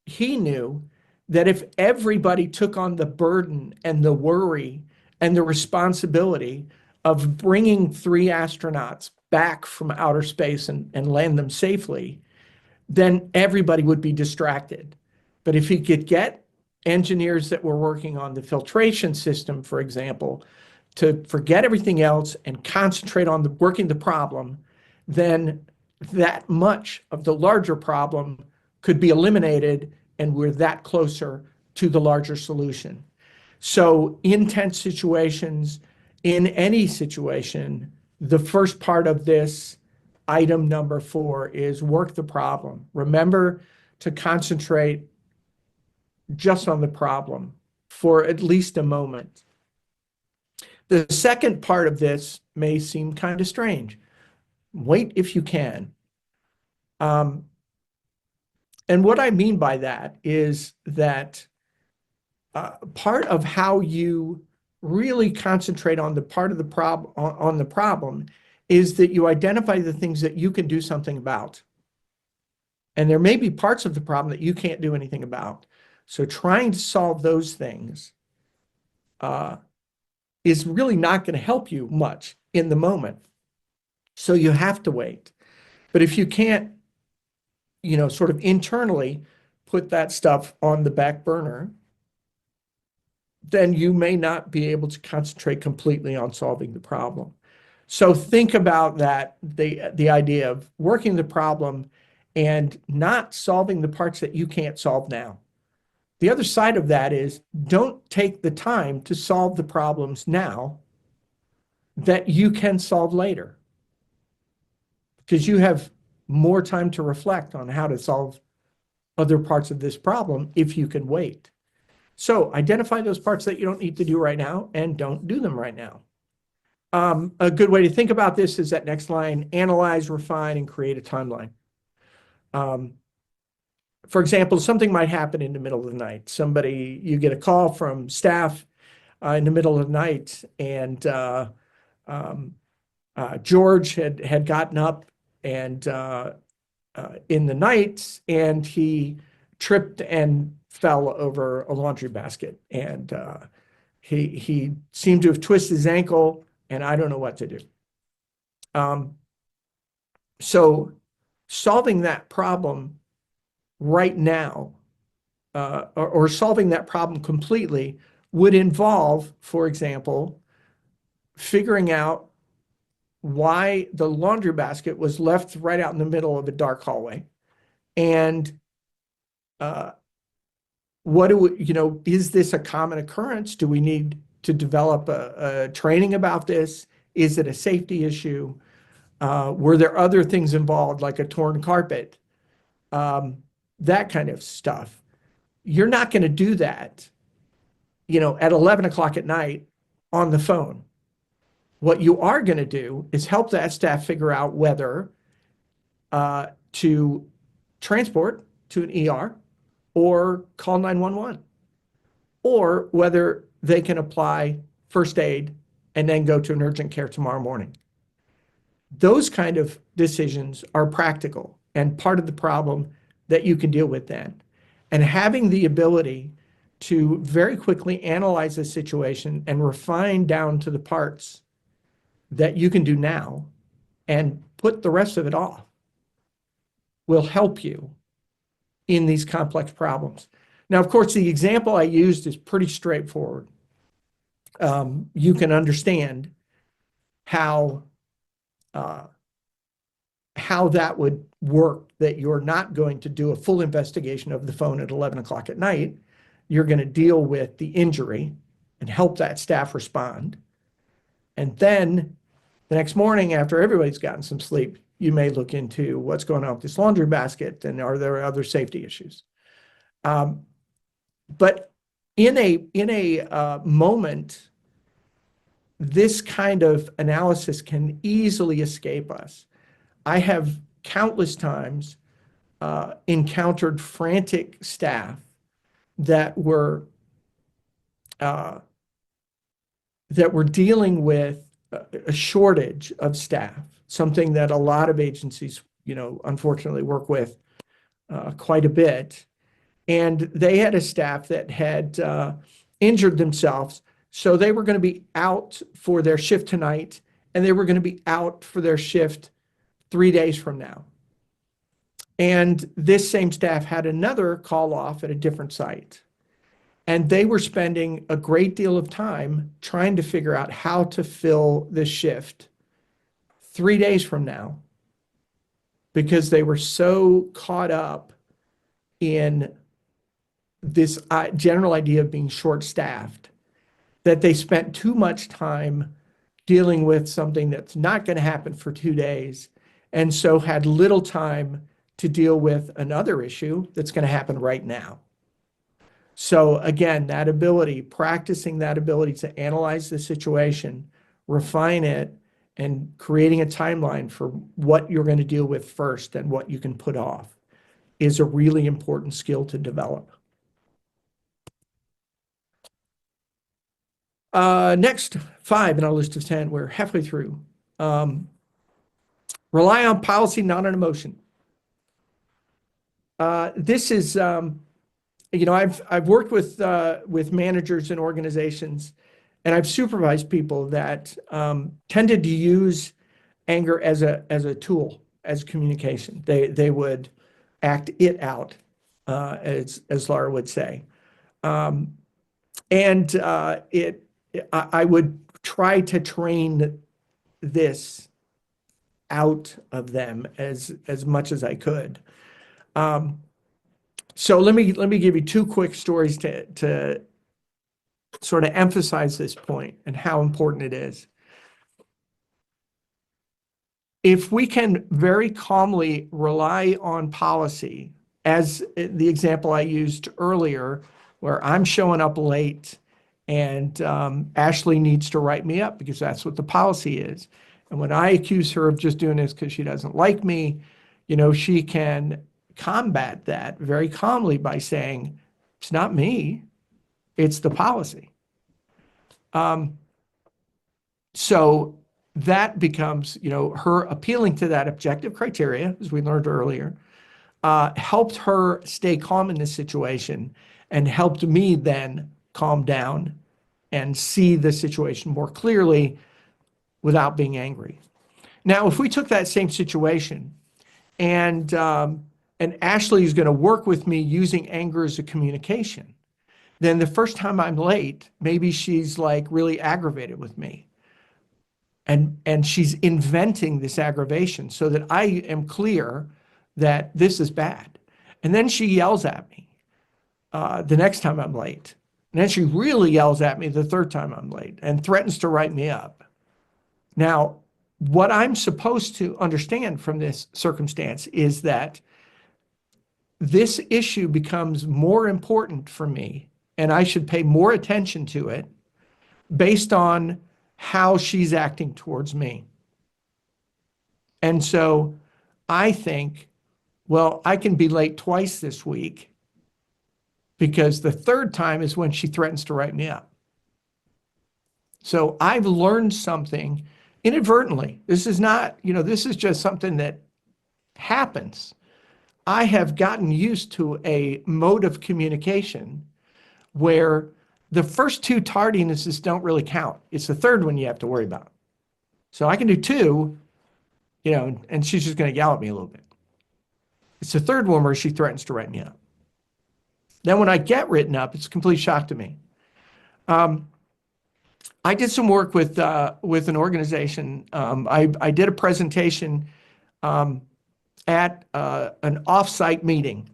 he knew that if everybody took on the burden and the worry and the responsibility of bringing 3 astronauts back from outer space and land them safely, then everybody would be distracted. But if he could get engineers that were working on the filtration system, for example, to forget everything else and concentrate on working the problem, then that much of the larger problem could be eliminated, and we're that closer to the larger solution. So in tense situations, in any situation, the first part of this item number 4 is work the problem. Remember to concentrate just on the problem for at least a moment. The second part of this may seem kind of strange. Wait if you can. And what I mean by that is that part of how you really concentrate on the part of the problem on the problem is that you identify the things that you can do something about. And there may be parts of the problem that you can't do anything about. So trying to solve those things uh, is really not going to help you much in the moment. So you have to wait. But if you can't, sort of internally put that stuff on the back burner, then you may not be able to concentrate completely on solving the problem. So think about that, the idea of working the problem and not solving the parts that you can't solve now. The other side of that is don't take the time to solve the problems now that you can solve later, because you have more time to reflect on how to solve other parts of this problem if you can wait. So identify those parts that you don't need to do right now and don't do them right now. A good way to think about this is that next line: analyze, refine, and create a timeline. For example, something might happen in the middle of the night. You get a call from staff in the middle of the night, and George had gotten up and in the night, and he tripped and fell over a laundry basket, and he seemed to have twisted his ankle, and I don't know what to do. So solving that problem right now, or solving that problem completely, would involve, for example, figuring out why the laundry basket was left right out in the middle of a dark hallway, and is this a common occurrence? Do we need to develop a training about this? Is it a safety issue? Were there other things involved, like a torn carpet? That kind of stuff. You're not going to do that, at 11 o'clock at night on the phone. What you are going to do is help that staff figure out whether to transport to an ER or call 911, or whether they can apply first aid and then go to an urgent care tomorrow morning. Those kind of decisions are practical and part of the problem that you can deal with then. And having the ability to very quickly analyze the situation and refine down to the parts that you can do now and put the rest of it off will help you in these complex problems. Now, of course, the example I used is pretty straightforward. You can understand how that would work, that you're not going to do a full investigation of the phone at 11 o'clock at night. You're going to deal with the injury and help that staff respond. And then the next morning, after everybody's gotten some sleep, you may look into what's going on with this laundry basket and are there other safety issues. But in a moment, this kind of analysis can easily escape us. I have countless times encountered frantic staff that were dealing with a shortage of staff, something that a lot of agencies, unfortunately work with quite a bit. And they had a staff that had injured themselves, so they were going to be out for their shift tonight, and they were going to be out for their shift 3 days from now. And this same staff had another call off at a different site. And they were spending a great deal of time trying to figure out how to fill this shift 3 days from now, because they were so caught up in this general idea of being short-staffed that they spent too much time dealing with something that's not going to happen for 2 days, and so had little time to deal with another issue that's going to happen right now. So again, practicing that ability to analyze the situation, refine it, and creating a timeline for what you're going to deal with first and what you can put off is a really important skill to develop. Next, 5 in our list of 10, we're halfway through. Rely on policy, not on emotion. This is, I've worked with managers and organizations, and I've supervised people that tended to use anger as a tool, as communication. They would act it out, as Laura would say. And I would try to train this out of them as much as I could. So let me give you 2 quick stories to sort of emphasize this point and how important it is. If we can very calmly rely on policy, as the example I used earlier, where I'm showing up late and Ashley needs to write me up because that's what the policy is. And when I accuse her of just doing this because she doesn't like me, she can combat that very calmly by saying, it's not me, it's the policy. So that becomes, her appealing to that objective criteria, as we learned earlier, helped her stay calm in this situation and helped me then calm down and see the situation more clearly without being angry. Now, if we took that same situation and Ashley is going to work with me using anger as a communication, then the first time I'm late, maybe she's like really aggravated with me. And she's inventing this aggravation so that I am clear that this is bad. And then she yells at me the next time I'm late. And then she really yells at me the third time I'm late and threatens to write me up. Now, what I'm supposed to understand from this circumstance is that this issue becomes more important for me, and I should pay more attention to it based on how she's acting towards me. And so I think, well, I can be late twice this week because the third time is when she threatens to write me up. So I've learned something inadvertently. This is not, this is just something that happens. I have gotten used to a mode of communication where the first 2 tardinesses don't really count. It's the third one you have to worry about. So I can do 2, and she's just going to yell at me a little bit. It's the third one where she threatens to write me up. Then when I get written up, it's a complete shock to me. I did some work with an organization. I did a presentation at an offsite meeting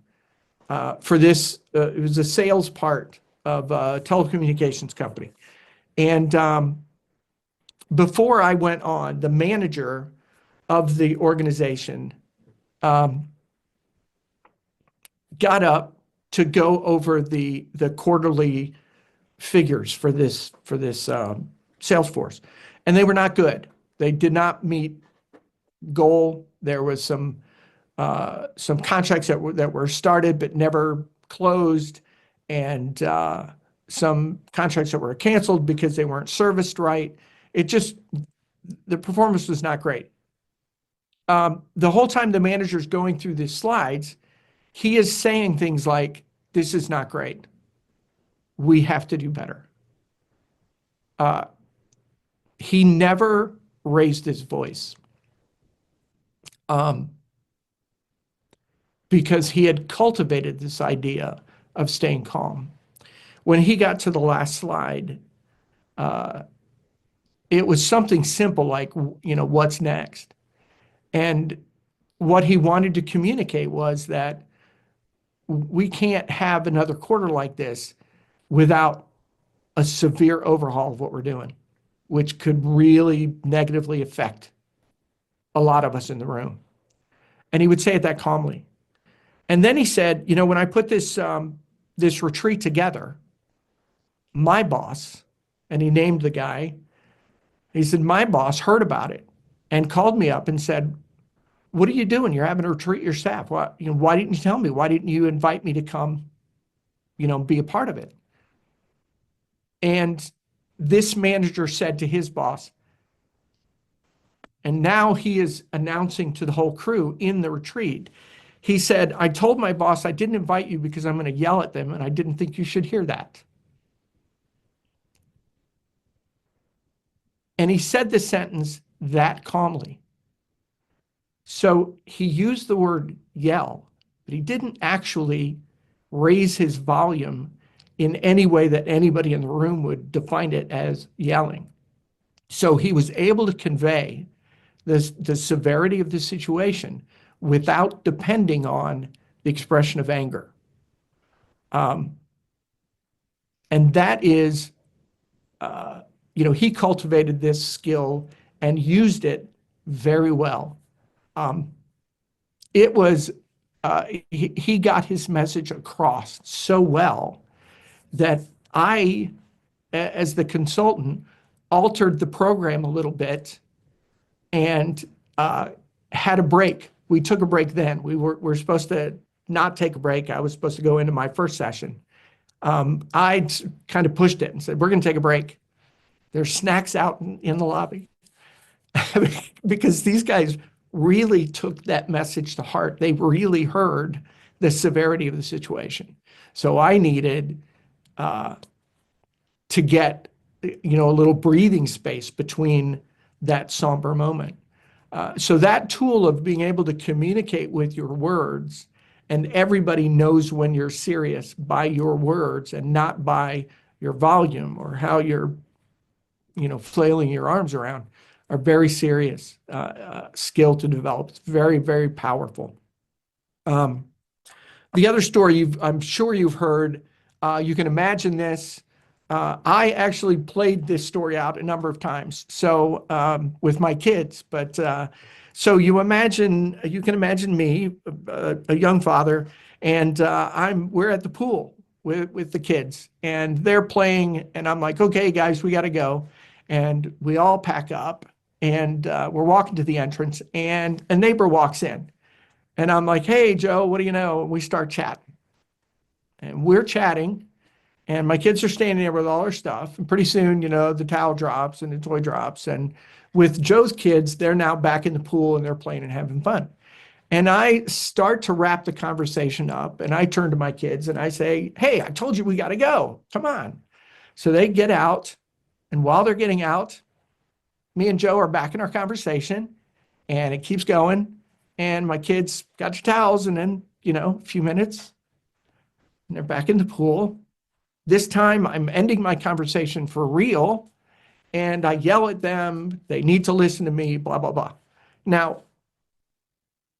for this. It was a sales part of a telecommunications company. And before I went on, the manager of the organization got up to go over the quarterly figures for this sales force, and they were not good. They did not meet goal. There was some contracts that were started but never closed, and some contracts that were canceled because they weren't serviced right. The performance was not great. The whole time the manager's going through these slides, he is saying things like, this is not great. We have to do better. He never raised his voice because he had cultivated this idea of staying calm. When he got to the last slide, it was something simple like, what's next? And what he wanted to communicate was that we can't have another quarter like this without a severe overhaul of what we're doing, which could really negatively affect a lot of us in the room. And he would say it that calmly. And then he said, when I put this retreat together, my boss, and he named the guy, he said, my boss heard about it and called me up and said, what are you doing? You're having to retreat your staff. Why didn't you tell me? Why didn't you invite me to come, be a part of it? And this manager said to his boss, and now he is announcing to the whole crew in the retreat. He said, I told my boss I didn't invite you because I'm going to yell at them, and I didn't think you should hear that. And he said the sentence that calmly. So he used the word yell, but he didn't actually raise his volume in any way that anybody in the room would define it as yelling. So he was able to convey the severity of the situation without depending on the expression of anger. And that is, he cultivated this skill and used it very well. It was, he got his message across so well that I, as the consultant, altered the program a little bit and had a break. We took a break then. We're supposed to not take a break. I was supposed to go into my first session. I kind of pushed it and said, we're going to take a break. There's snacks out in the lobby. Because these guys really took that message to heart. They really heard the severity of the situation. So I needed to get, a little breathing space between that somber moment. So that tool of being able to communicate with your words, and everybody knows when you're serious by your words and not by your volume or how you're, flailing your arms around, are very serious skill to develop. It's very, very powerful. The other story I'm sure you've heard, you can imagine this. I actually played this story out a number of times, so with my kids. But so you can imagine me, a young father, and we're at the pool with the kids, and they're playing, and I'm like, okay, guys, we got to go, and we all pack up, and we're walking to the entrance, and a neighbor walks in. And I'm like, hey, Joe, what do you know? And we start chatting. And we're chatting, and my kids are standing there with all their stuff. And pretty soon, the towel drops and the toy drops. And with Joe's kids, they're now back in the pool and they're playing and having fun. And I start to wrap the conversation up, and I turn to my kids and I say, hey, I told you we got to go. Come on. So they get out. And while they're getting out, me and Joe are back in our conversation, and it keeps going. And my kids got their towels, and then, a few minutes, and they're back in the pool. This time I'm ending my conversation for real, and I yell at them. They need to listen to me, blah, blah, blah. Now,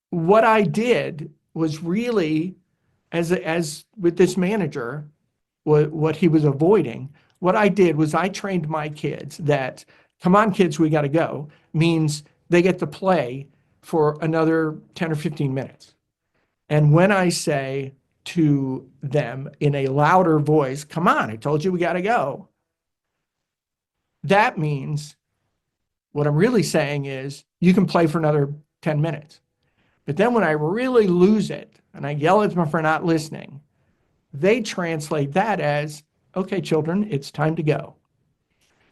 what I did was really, as with this manager, what he was avoiding, what I did was I trained my kids that, come on, kids, we got to go, means they get to play for another 10 or 15 minutes. And when I say to them in a louder voice, come on, I told you we got to go, that means what I'm really saying is you can play for another 10 minutes. But then when I really lose it and I yell at them for not listening, they translate that as, okay, children, it's time to go.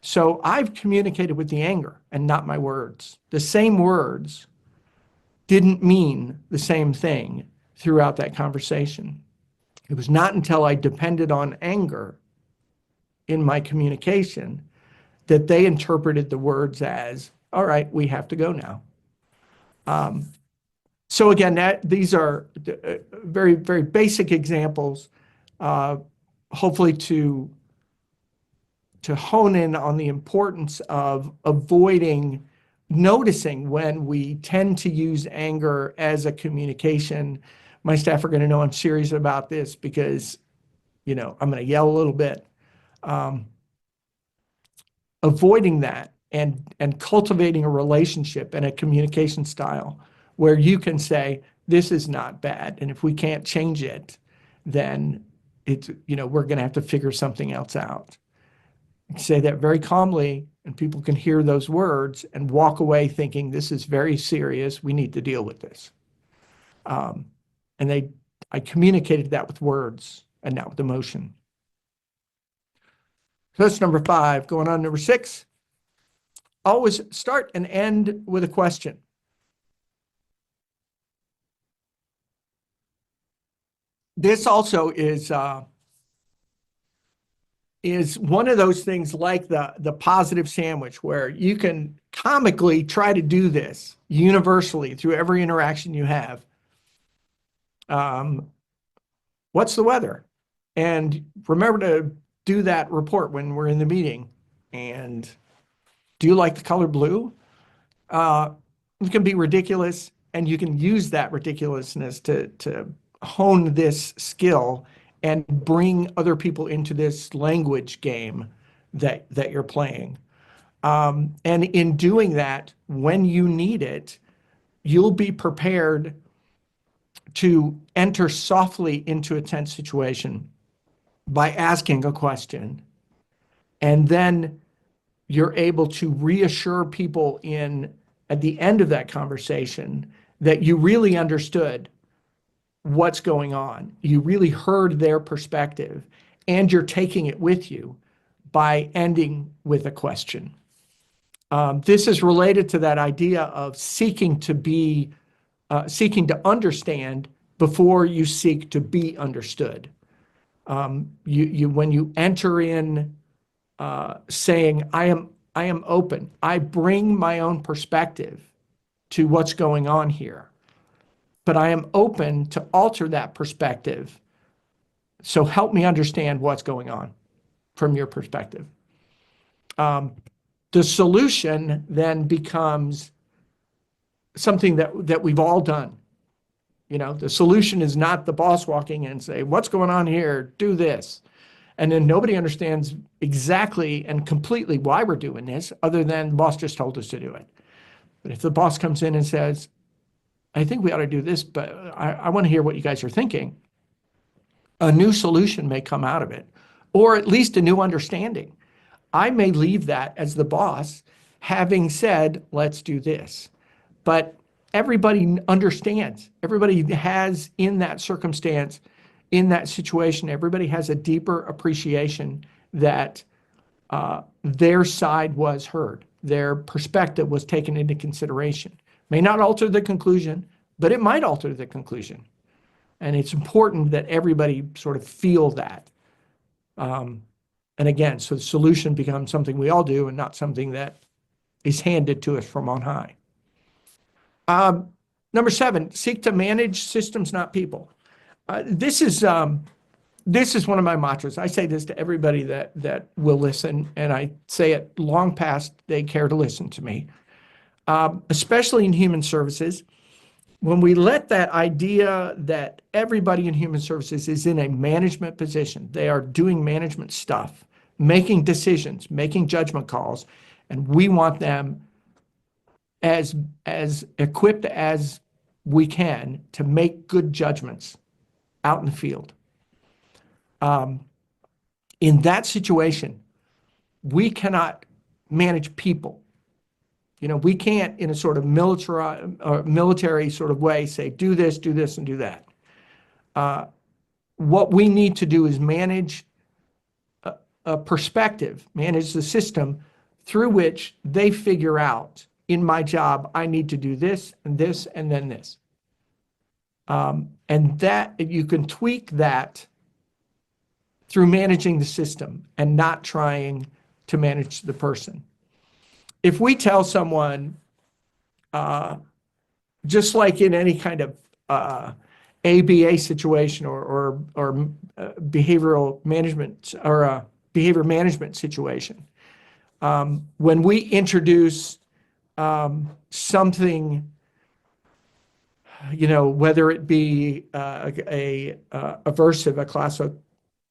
So I've communicated with the anger and not my words. The same words didn't mean the same thing throughout that conversation. It was not until I depended on anger in my communication that they interpreted the words as, all right, we have to go now. So again, these are very, very basic examples, hopefully to hone in on the importance of noticing when we tend to use anger as a communication. My staff are going to know I'm serious about this because, I'm going to yell a little bit. Avoiding that and cultivating a relationship and a communication style where you can say, this is not bad. And if we can't change it, then we're going to have to figure something else out. Say that very calmly and people can hear those words and walk away thinking this is very serious. We need to deal with this. And I communicated that with words and not with emotion. So that's number 5. Going on number 6, always start and end with a question. This also is one of those things like the positive sandwich, where you can comically try to do this universally through every interaction you have. What's the weather? And remember to do that report when we're in the meeting. And do you like the color blue? It can be ridiculous, and you can use that ridiculousness to hone this skill and bring other people into this language game that you're playing. And in doing that, when you need it, you'll be prepared to enter softly into a tense situation by asking a question. And then you're able to reassure people at the end of that conversation that you really understood what's going on. You really heard their perspective, and you're taking it with you by ending with a question. This is related to that idea of seeking to understand before you seek to be understood. When you enter in saying, I am open, I bring my own perspective to what's going on here, but I am open to alter that perspective. So help me understand what's going on from your perspective. The solution then becomes something that we've all done. The solution is not the boss walking in and say, what's going on here? Do this. And then nobody understands exactly and completely why we're doing this, other than the boss just told us to do it. But if the boss comes in and says, I think we ought to do this, but I want to hear what you guys are thinking, a new solution may come out of it, or at least a new understanding. I may leave that as the boss, having said, let's do this. But everybody understands. Everybody has, in that circumstance, in that situation, everybody has a deeper appreciation that their side was heard. Their perspective was taken into consideration. May not alter the conclusion, but it might alter the conclusion. And it's important that everybody sort of feel that. And again, so the solution becomes something we all do and not something that is handed to us from on high. Number 7, seek to manage systems, not people. This is one of my mantras. I say this to everybody that will listen, and I say it long past they care to listen to me, especially in human services. When we let that idea that everybody in human services is in a management position, they are doing management stuff, making decisions, making judgment calls, and we want them as equipped as we can to make good judgments out in the field. In that situation, we cannot manage people. We can't, in a sort of military sort of way, say, do this, and do that. What we need to do is manage a perspective, manage the system through which they figure out, in my job, I need to do this, and then this. And that you can tweak that through managing the system and not trying to manage the person. If we tell someone, just like in any kind of ABA situation or behavioral management or behavior management situation, when we introduce something, whether it be a aversive, a class of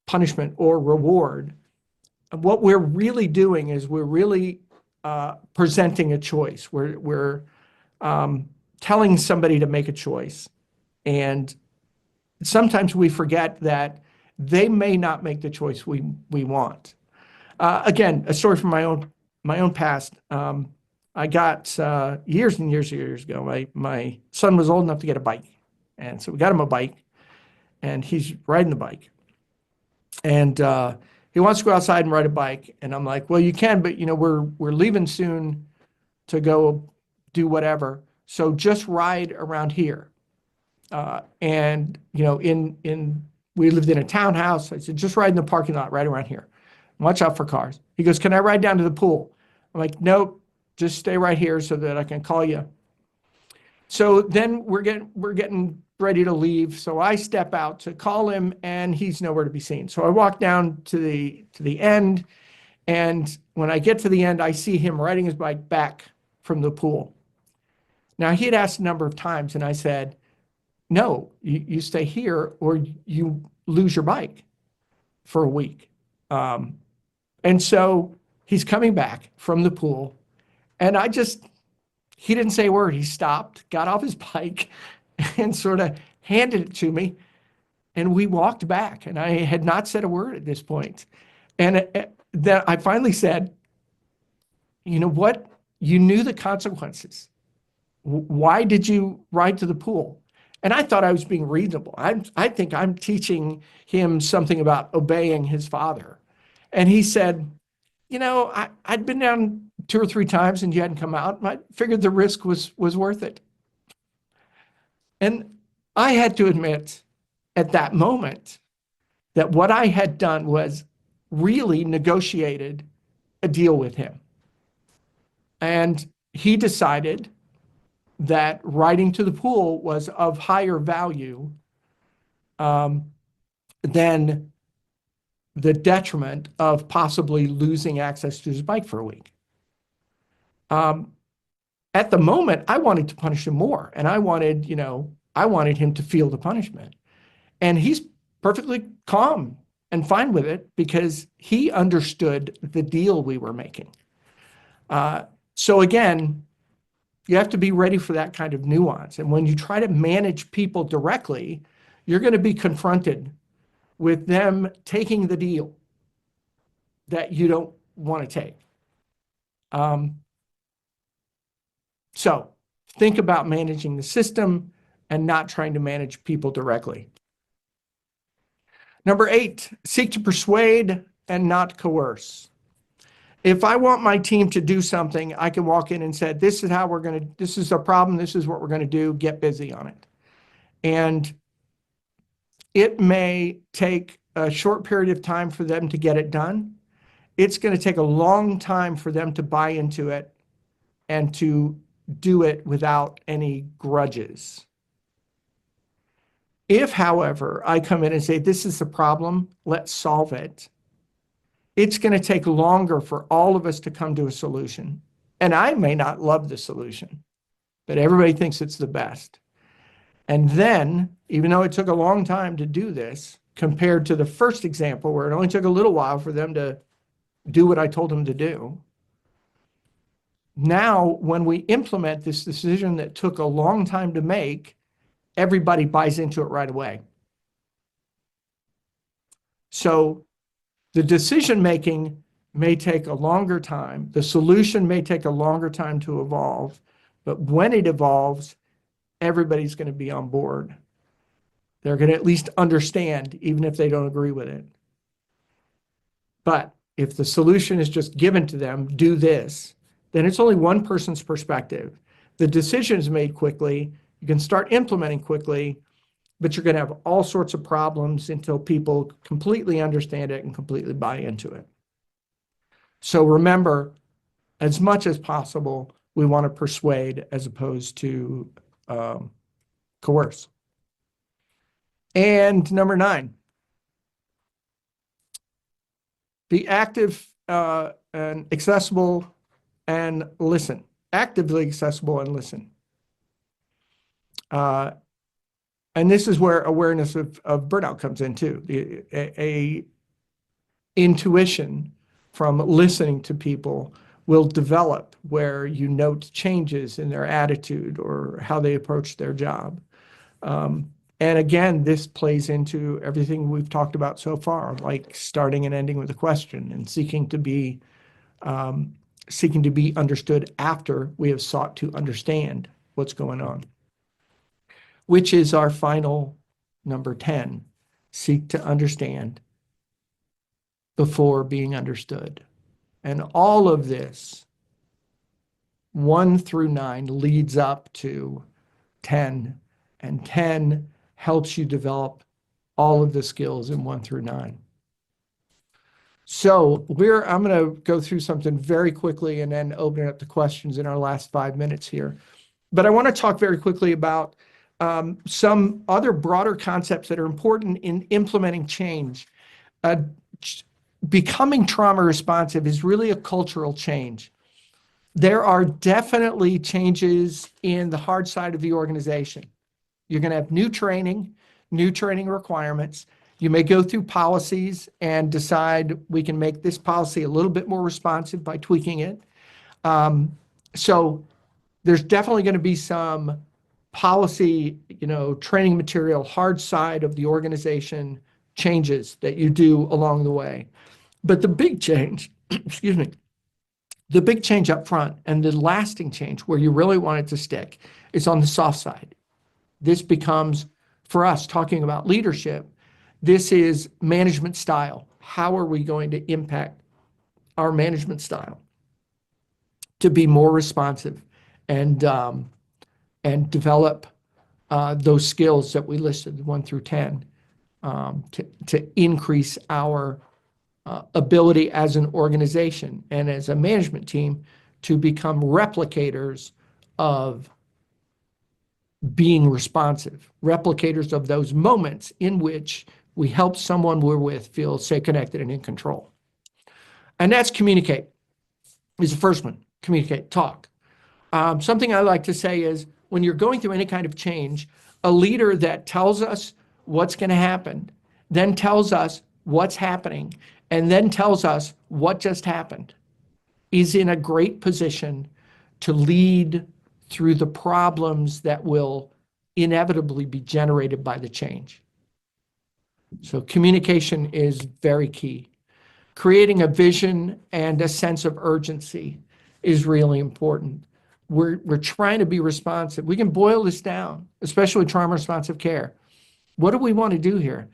punishment or reward, what we're really doing is we're really presenting a choice. We're telling somebody to make a choice. And sometimes we forget that they may not make the choice we want. Again, a story from my my own past. I got years and years and years ago, my son was old enough to get a bike. And so we got him a bike, and he's riding the bike. And he wants to go outside and ride a bike. And I'm like, well, you can, but we're leaving soon to go do whatever. So just ride around here. And we lived in a townhouse. I said, just ride in the parking lot right around here. Watch out for cars. He goes, can I ride down to the pool? I'm like, nope, just stay right here so that I can call you. So then we're getting ready to leave. So I step out to call him, and he's nowhere to be seen. So I walk down to the end, and when I get to the end, I see him riding his bike back from the pool. Now, he had asked a number of times, and I said, no, you stay here or you lose your bike for a week. And so he's coming back from the pool, and he didn't say a word. He stopped, got off his bike, and sort of handed it to me. And we walked back, and I had not said a word at this point. And then I finally said, you know what? You knew the consequences. Why did you ride to the pool? And I thought I was being reasonable. I think I'm teaching him something about obeying his father. And he said, I'd been down 2 or 3 times and you hadn't come out. I figured the risk was worth it. And I had to admit at that moment that what I had done was really negotiated a deal with him. And he decided that riding to the pool was of higher value than the detriment of possibly losing access to his bike for a week. At the moment, I wanted to punish him more, and I wanted him to feel the punishment. And he's perfectly calm and fine with it because he understood the deal we were making. So again, you have to be ready for that kind of nuance. And when you try to manage people directly, you're going to be confronted with them taking the deal that you don't want to take. So think about managing the system and not trying to manage people directly. Number 8, seek to persuade and not coerce. If I want my team to do something, I can walk in and say, this is a problem, this is what we're going to do, get busy on it. And it may take a short period of time for them to get it done. It's going to take a long time for them to buy into it and to do it without any grudges. If, however, I come in and say, this is the problem, let's solve it, it's going to take longer for all of us to come to a solution. And I may not love the solution, but everybody thinks it's the best. And then, even though it took a long time to do this, compared to the first example where it only took a little while for them to do what I told them to do, now when we implement this decision that took a long time to make, everybody buys into it right away. So the decision-making may take a longer time. The solution may take a longer time to evolve, but when it evolves, everybody's going to be on board. They're going to at least understand, even if they don't agree with it. But if the solution is just given to them, do this, then it's only one person's perspective. The decision is made quickly. You can start implementing quickly, but you're going to have all sorts of problems until people completely understand it and completely buy into it. So remember, as much as possible, we want to persuade as opposed to coerce. And number 9, be active and accessible and listen. Actively accessible and listen. And this is where awareness of burnout comes in too. A intuition from listening to people will develop where you note changes in their attitude or how they approach their job. And again, this plays into everything we've talked about so far, like starting and ending with a question and seeking to be seeking to be understood after we have sought to understand what's going on, which is our final number 10, seek to understand before being understood. And all of this, 1 through 9, leads up to 10, and 10 helps you develop all of the skills in 1 through 9. So I'm going to go through something very quickly and then open it up to questions in our last 5 minutes here. But I want to talk very quickly about some other broader concepts that are important in implementing change. Becoming trauma responsive is really a cultural change. There are definitely changes in the hard side of the organization. You're going to have new training requirements. You may go through policies and decide we can make this policy a little bit more responsive by tweaking it. So there's definitely going to be some policy, training material, hard side of the organization changes that you do along the way. But the big change, excuse me, the big change up front and the lasting change where you really want it to stick is on the soft side. This becomes, for us, talking about leadership, this is management style. How are we going to impact our management style to be more responsive and develop those skills that we listed, 1 through 10, to increase our ability as an organization and as a management team to become replicators of being responsive, replicators of those moments in which we help someone we're with feel safe, connected, and in control. And that's communicate is the first one. Communicate, talk. Something I like to say is when you're going through any kind of change, a leader that tells us what's going to happen, then tells us what's happening, and then tells us what just happened is in a great position to lead through the problems that will inevitably be generated by the change. So communication is very key. Creating a vision and a sense of urgency is really important. We're trying to be responsive. We can boil this down, especially with trauma responsive care. What do we want to do here?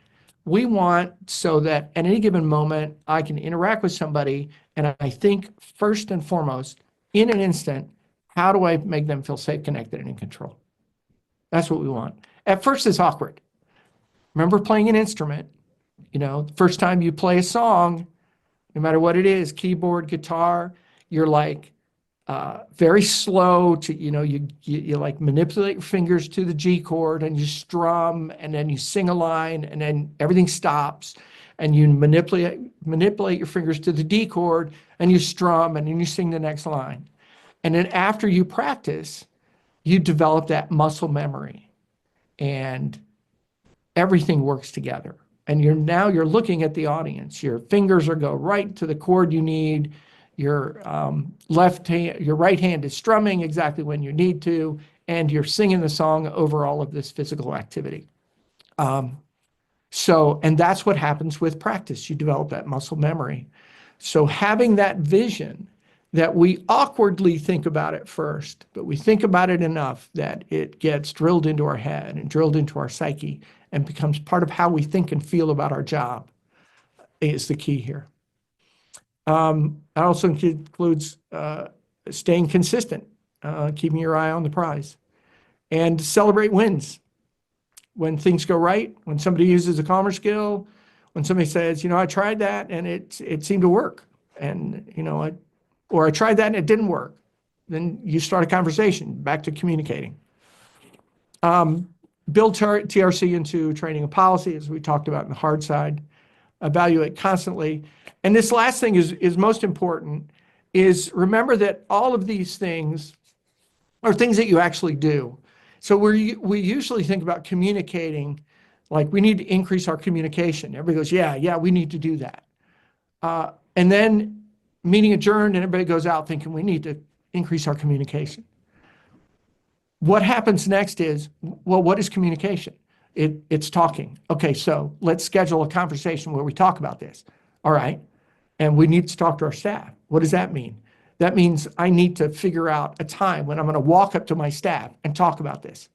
We want so that at any given moment, I can interact with somebody and I think first and foremost, in an instant, how do I make them feel safe, connected, and in control? That's what we want. At first, it's awkward. Remember playing an instrument, the first time you play a song, no matter what it is, keyboard, guitar, you're like very slow to, you like manipulate your fingers to the G chord and you strum and then you sing a line and then everything stops and you manipulate your fingers to the D chord and you strum and then you sing the next line. And then after you practice, you develop that muscle memory and everything works together. And you're looking at the audience. Your fingers go right to the chord you need. Your right hand is strumming exactly when you need to, and you're singing the song over all of this physical activity. And that's what happens with practice. You develop that muscle memory. So having that vision that we awkwardly think about it first, but we think about it enough that it gets drilled into our head and drilled into our psyche and becomes part of how we think and feel about our job is the key here. It also includes staying consistent, keeping your eye on the prize, and celebrate wins. When things go right, when somebody uses a commerce skill, when somebody says, I tried that and it seemed to work, and or I tried that and it didn't work, then you start a conversation back to communicating. Build TRC into training and policy, as we talked about in the hard side. Evaluate constantly. And this last thing is most important, is remember that all of these things are things that you actually do. So we usually think about communicating, like we need to increase our communication. Everybody goes, yeah, we need to do that. And then meeting adjourned and everybody goes out thinking we need to increase our communication. What happens next is, well, what is communication? It's talking. Okay, so let's schedule a conversation where we talk about this. All right. And we need to talk to our staff. What does that mean? That means I need to figure out a time when I'm going to walk up to my staff and talk about this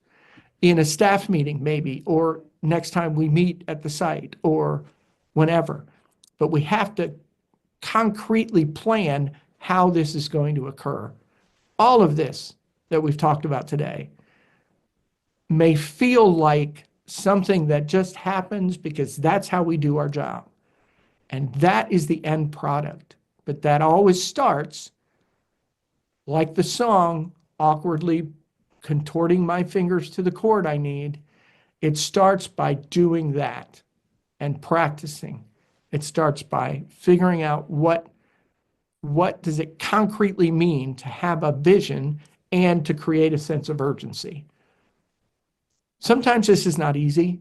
in a staff meeting, maybe, or next time we meet at the site, or whenever. But we have to concretely plan how this is going to occur. All of this that we've talked about today may feel like something that just happens because that's how we do our job. And that is the end product. But that always starts, like the song, awkwardly contorting my fingers to the chord I need. It starts by doing that and practicing. It starts by figuring out what does it concretely mean to have a vision and to create a sense of urgency. Sometimes this is not easy,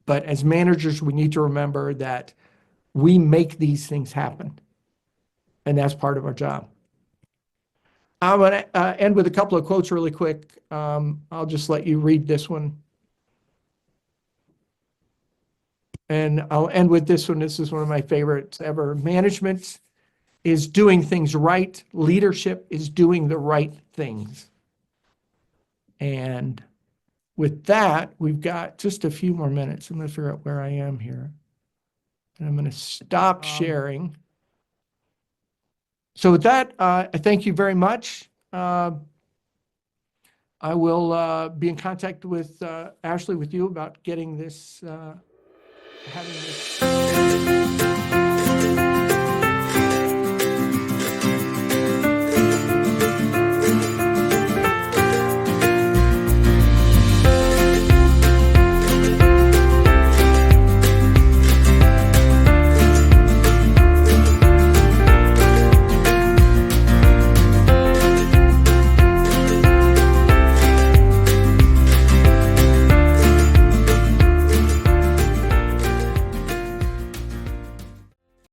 but as managers, we need to remember that we make these things happen, and that's part of our job. I'm going to end with a couple of quotes really quick. I'll just let you read this one. And I'll end with this one. This is one of my favorites ever. Management is doing things right. Leadership is doing the right things. And with that, we've got just a few more minutes. I'm going to figure out where I am here. And I'm going to stop sharing. So with that, I thank you very much. I will be in contact with Ashley, with you, about getting this, having this.